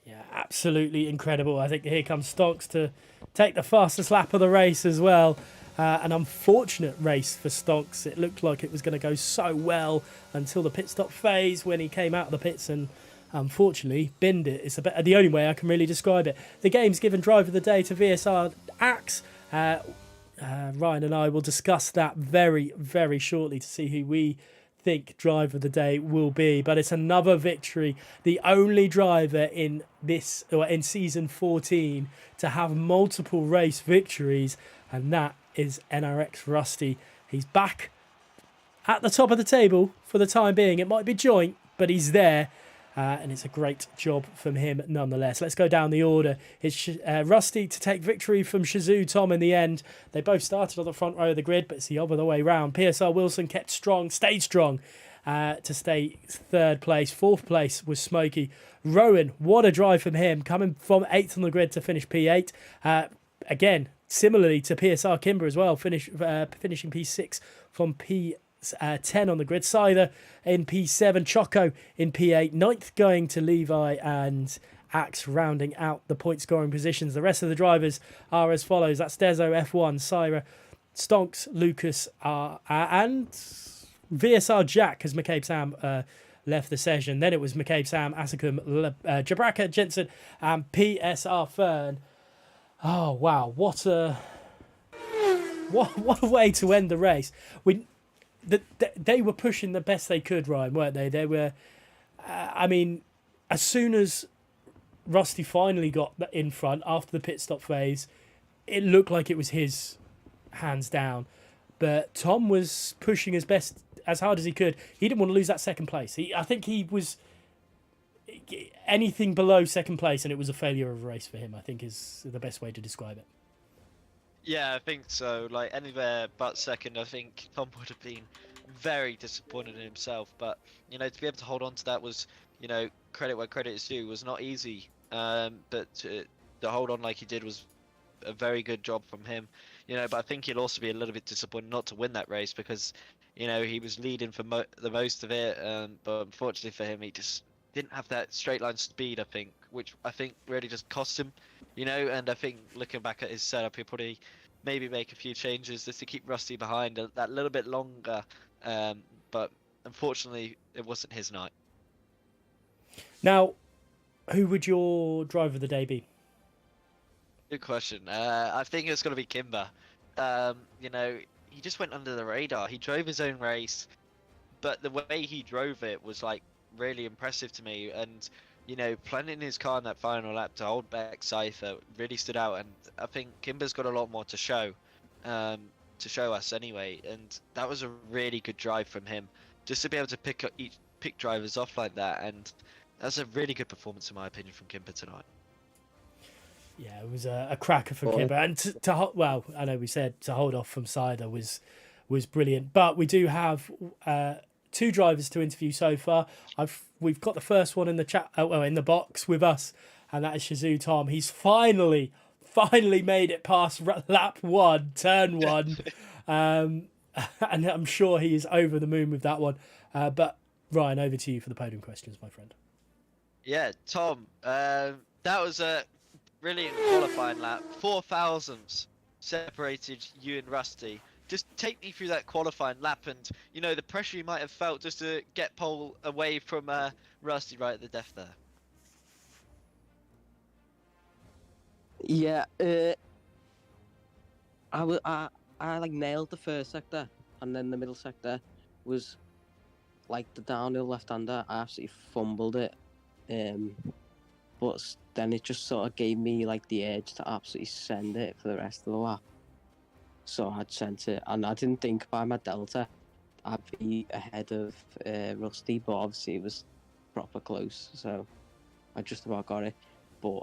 Yeah, absolutely incredible. I think here comes Stonks to take the fastest lap of the race as well. An unfortunate race for Stonks. It looked like it was going to go so well until the pit stop phase when he came out of the pits and unfortunately binned it. It's the only way I can really describe it. The game's given driver of the day to VSR Axe. Ryan and I will discuss that very, very shortly to see who we think driver of the day will be. But it's another victory. The only driver in this or in season 14 to have multiple race victories, and that is NRX Rusty. He's back at the top of the table for the time being. It might be joint, but he's there. And it's a great job from him nonetheless. Let's go down the order. It's Rusty to take victory from Shazoo Tom in the end. They both started on the front row of the grid, but it's the other way round. PSR Wilson kept strong, stayed strong to stay third place. Fourth place was Smokey. Rowan, what a drive from him, coming from 8th on the grid to finish P8. Again, similarly to PSR Kimber as well, finishing P6 from P10 on the grid. Sider in P7, Choco in P8, 9th going to Levi, and Axe rounding out the point scoring positions. The rest of the drivers are as follows. That's Dezo, F1, Syra, Stonks, Lucas, and VSR Jack as McCabe Sam left the session. Then it was McCabe Sam, Asakum, Jabraka, Jensen, and PSR Fern. Oh wow, what a way to end the race. They were pushing the best they could, Ryan, weren't they? They were, I mean, as soon as Rusty finally got in front after the pit stop phase, it looked like it was his, hands down. But Tom was pushing as hard as he could. He didn't want to lose that second place. I think he was anything below second place, and it was a failure of a race for him, I think is the best way to describe it. Yeah, I think so. Like anywhere but second, I think Tom would have been very disappointed in himself. But to be able to hold on to that was, credit where credit is due. Was not easy. But to hold on like he did was a very good job from him. But I think he'll also be a little bit disappointed not to win that race because, he was leading for the most of it. But unfortunately for him, he just didn't have that straight line speed. I think, which I think really just cost him. And I think looking back at his setup, he'll probably maybe make a few changes just to keep Rusty behind that little bit longer. But unfortunately, it wasn't his night. Now, who would your driver of the day be? Good question. I think it's going to be Kimber. He just went under the radar. He drove his own race, but the way he drove it was like really impressive to me. And planting his car in that final lap to hold back Cypher really stood out, and I think Kimber's got a lot more to show us anyway, and that was a really good drive from him, just to be able to pick drivers off like that, and that's a really good performance in my opinion from Kimber tonight. Yeah, it was a cracker from Kimber, and well, I know we said to hold off from Cider was brilliant, but we do have two drivers to interview so far. We've got the first one in the chat, in the box with us, and that is Shazoo Tom. He's finally made it past lap 1, turn 1, and I'm sure he is over the moon with that one. But Ryan, over to you for the podium questions, my friend. Yeah, Tom, that was a brilliant qualifying lap. 4 thousandths separated you and Rusty. Just take me through that qualifying lap and, the pressure you might have felt just to get pole away from Rusty right at the death there. Yeah, I like nailed the first sector, and then the middle sector was like the downhill left-hander. I absolutely fumbled it, but then it just sort of gave me like the edge to absolutely send it for the rest of the lap. So I'd sent it, and I didn't think by my delta I'd be ahead of Rusty, but obviously it was proper close, so I just about got it. But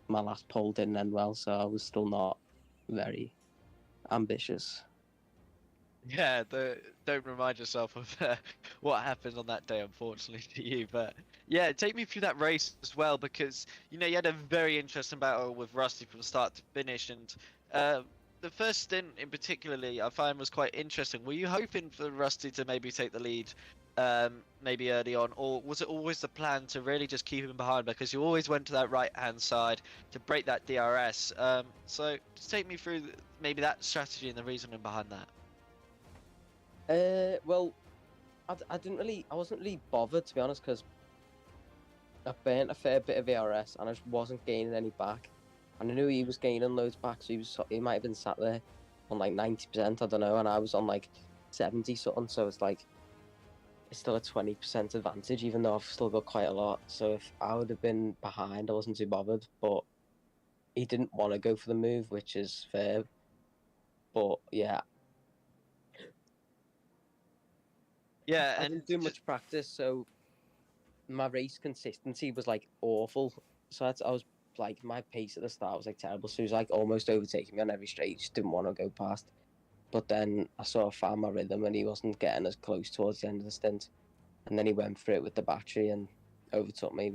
my last pole didn't end well, so I was still not very ambitious. Yeah, don't remind yourself of what happened on that day, unfortunately, to you. But yeah, take me through that race as well, because you had a very interesting battle with Rusty from start to finish, and the first stint in particularly I find was quite interesting. Were you hoping for Rusty to maybe take the lead maybe early on, or was it always the plan to really just keep him behind because you always went to that right-hand side to break that DRS? So just take me through maybe that strategy and the reasoning behind that. Well, I wasn't really bothered, to be honest, because I burnt a fair bit of VRS and I just wasn't gaining any back. And I knew he was gaining loads back, so he might have been sat there on like 90%, I don't know, and I was on like 70 something, so it's like it's still a 20% advantage, even though I've still got quite a lot. So if I would have been behind, I wasn't too bothered, but he didn't want to go for the move, which is fair. But yeah, Yeah, I and didn't do much practice, so my race consistency was like awful. So I was like, my pace at the start was like terrible. So he was like almost overtaking me on every straight. He just didn't want to go past. But then I sort of found my rhythm and he wasn't getting as close towards the end of the stint. And then he went for it with the battery and overtook me,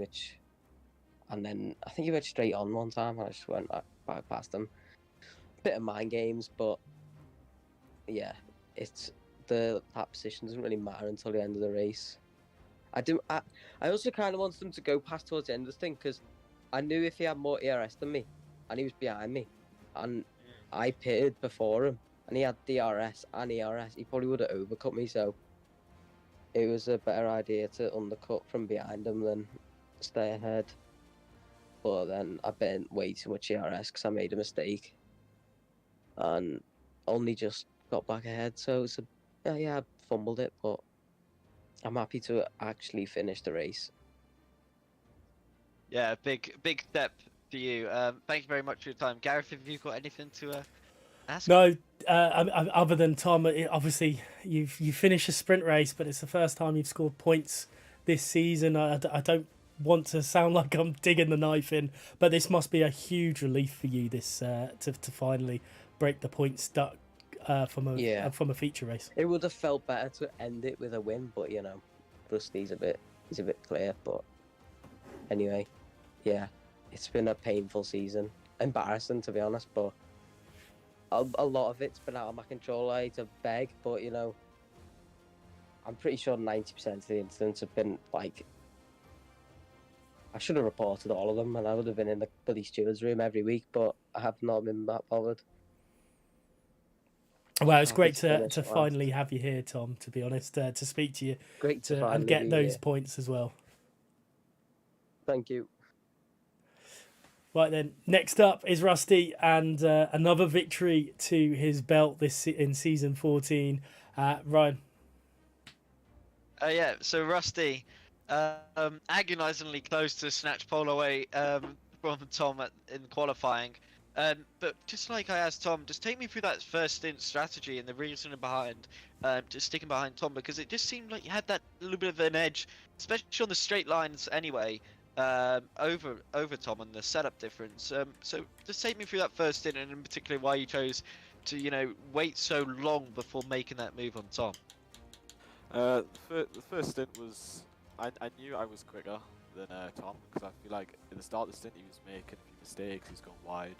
and then I think he went straight on one time and I just went back past him. Bit of mind games, but yeah, it's that position doesn't really matter until the end of the race. I also kind of wanted him to go past towards the end of the thing because I knew if he had more ERS than me and he was behind me and I pitted before him and he had DRS and ERS, he probably would have overcut me. So it was a better idea to undercut from behind him than stay ahead. But then I burnt way too much ERS because I made a mistake and only just got back ahead. So it's yeah, I fumbled it, but I'm happy to actually finish the race. yeah, big step for you. Thank you very much for your time, Gareth. Have you got anything to ask? No, other than Tom, obviously you finished a sprint race, but it's the first time you've scored points this season. I don't want to sound like I'm digging the knife in, but this must be a huge relief for you. This to finally break the point stuck from a feature race. It would have felt better to end it with a win, but you know, Rusty's he's a bit clear. But anyway, yeah, it's been a painful season, embarrassing to be honest, but a lot of it's been out of my control. I hate to beg, but you know, I'm pretty sure 90% of the incidents have been like, I should have reported all of them, and I would have been in the bloody steward's room every week, but I have not been that bothered. Well, it's Happy great to to finish finally have you here, Tom. To be honest, to speak to you, Great to and finally get be those here. points as well. Thank you. Right then, next up is Rusty, and another victory to his belt in season 14. Ryan. Yeah, so Rusty, agonizingly close to snatch pole away from Tom in qualifying. But just like I asked Tom, just take me through that first stint strategy and the reasoning behind just sticking behind Tom, because it just seemed like you had that little bit of an edge, especially on the straight lines anyway, over Tom and the setup difference. So just take me through that first stint, and in particular why you chose to wait so long before making that move on Tom. The first stint was, I knew I was quicker than Tom, because I feel like at the start of the stint he was making a few mistakes, he was going wide.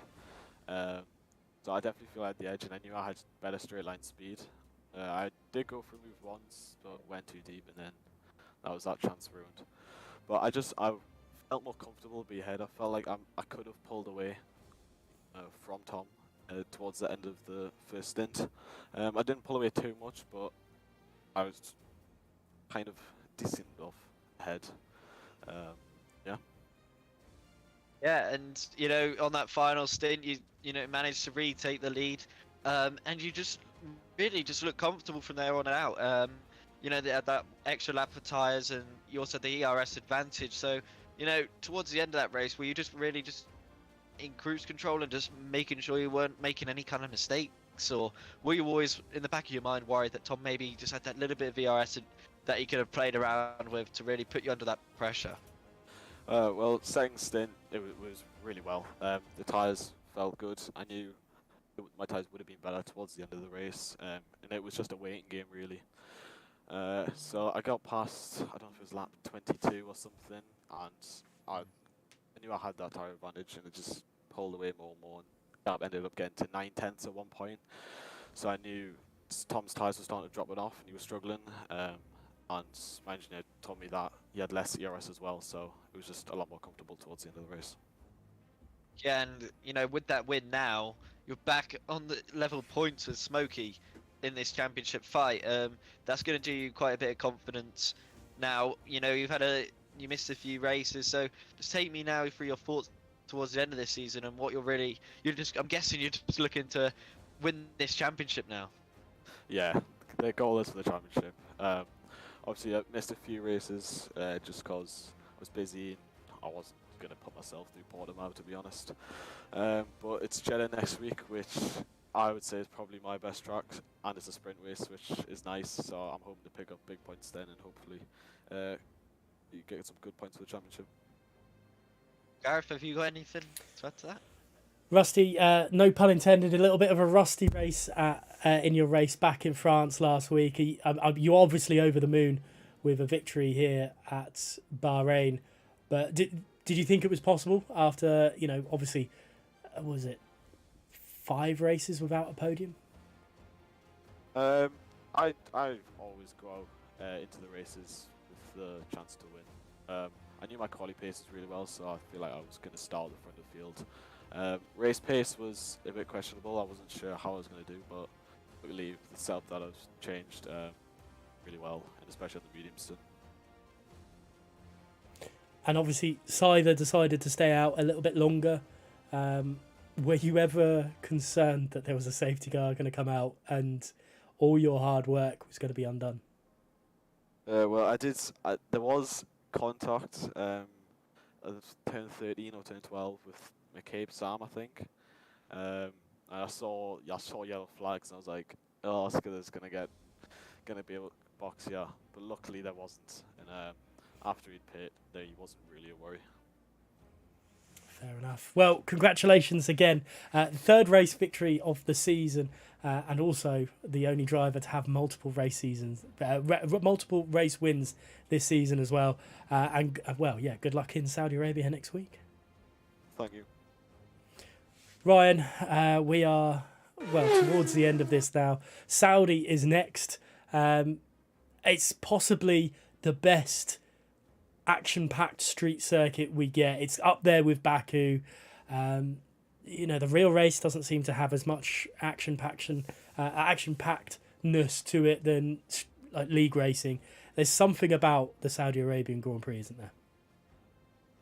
So I definitely feel I had the edge, and I knew I had better straight line speed. I did go for a move once, but went too deep, and then that was that chance ruined. But I felt more comfortable to be ahead. I felt like I could have pulled away from Tom towards the end of the first stint. I didn't pull away too much, but I was kind of decent off ahead. Yeah. Yeah, and on that final stint, you managed to retake the lead, and you just really just looked comfortable from there on out. They had that extra lap for tires, and you also had the ERS advantage. So, towards the end of that race, were you just really just in cruise control and just making sure you weren't making any kind of mistakes, or were you always in the back of your mind worried that Tom maybe just had that little bit of ERS that he could have played around with to really put you under that pressure? Well, second stint, it was really well. The tyres felt good. I knew my tyres would have been better towards the end of the race, and it was just a waiting game, really. So I got past, I don't know if it was lap 22 or something, and I knew I had that tyre advantage, and it just pulled away more and more. And ended up getting to 9/10 at one point. So I knew Tom's tyres were starting to drop it off, and he was struggling. and my engineer told me that he had less ERS as well, so it was just a lot more comfortable towards the end of the race. Yeah, and you know, with that win now, you're back on the level points with Smokey in this championship fight. That's going to do you quite a bit of confidence. Now, you know, you missed a few races, so just take me now through your thoughts towards the end of this season and what I'm guessing you're just looking to win this championship now. Yeah, their goal is for the championship. Obviously, I missed a few races just because I was busy and I wasn't going to put myself through Portimao, to be honest. But it's Jeddah next week, which I would say is probably my best track, and it's a sprint race, which is nice. So I'm hoping to pick up big points then, and hopefully you get some good points for the championship. Gareth, have you got anything to add to that? Rusty, no pun intended, a little bit of a rusty race in your race back in France last week. You're obviously over the moon with a victory here at Bahrain, but did you think it was possible after, you know, obviously, was it 5 races without a podium? I always go out into the races with the chance to win. I knew my quali paces really well, so I feel like I was going to start at the front of the field. Race pace was a bit questionable. I wasn't sure how I was going to do, but I believe the setup that I've changed really well, and especially on the medium stint. And obviously, Cyther decided to stay out a little bit longer. Were you ever concerned that there was a safety car going to come out and all your hard work was going to be undone? Well, there was contact at turn 13 or turn 12 with McCabe Sam, I think. And I saw yellow flags, and I was like, "Oh, there's gonna be a box here." But luckily there wasn't. And after he'd pit, there wasn't really a worry. Fair enough. Well, congratulations again. Third race victory of the season, and also the only driver to have multiple race wins this season as well. Good luck in Saudi Arabia next week. Thank you. Ryan, we are towards the end of this now. Saudi is next. It's possibly the best action-packed street circuit we get. It's up there with Baku. You know, the real race doesn't seem to have as much action-pactedness to it than like league racing. There's something about the Saudi Arabian Grand Prix, isn't there?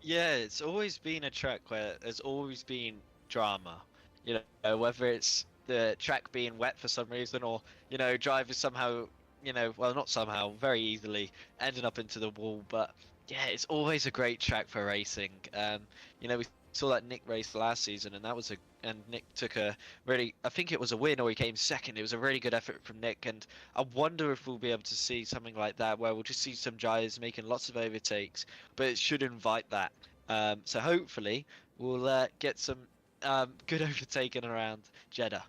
Yeah, it's always been a track where there's always been drama. You know, whether it's the track being wet for some reason, or you know, drivers somehow, you know, well, not somehow, very easily ending up into the wall. But yeah, it's always a great track for racing. You know, we saw that Nick race last season, and Nick took I think it was a win, or he came second. It was a really good effort from Nick, and I wonder if we'll be able to see something like that, where we'll just see some drivers making lots of overtakes, but it should invite that. So hopefully we'll get some good overtaking around Jeddah.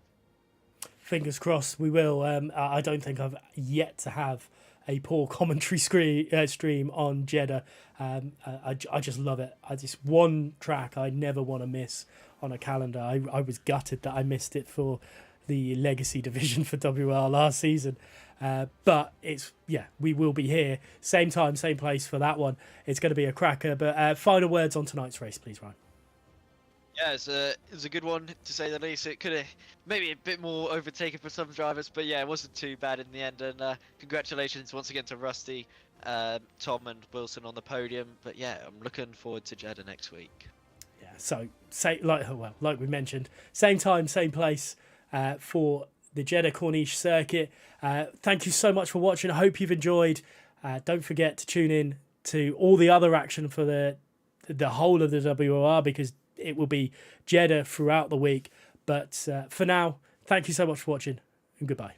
Fingers crossed we will. I don't think I've yet to have a poor commentary stream on Jeddah. I just love it. Just one track I never want to miss on a calendar. I was gutted that I missed it for the Legacy division for WR last season. But we will be here. Same time, same place for that one. It's going to be a cracker. But final words on tonight's race, please, Ryan. Yeah, it was a good one, to say the least. It could have maybe a bit more overtaken for some drivers, but yeah, it wasn't too bad in the end. And congratulations once again to Rusty, Tom and Wilson on the podium. But yeah, I'm looking forward to Jeddah next week. Yeah, so like we mentioned, same time, same place for the Jeddah Corniche circuit. Thank you so much for watching. I hope you've enjoyed. Don't forget to tune in to all the other action for the whole of the WOR, because it will be Jeddah throughout the week. But for now, thank you so much for watching, and goodbye.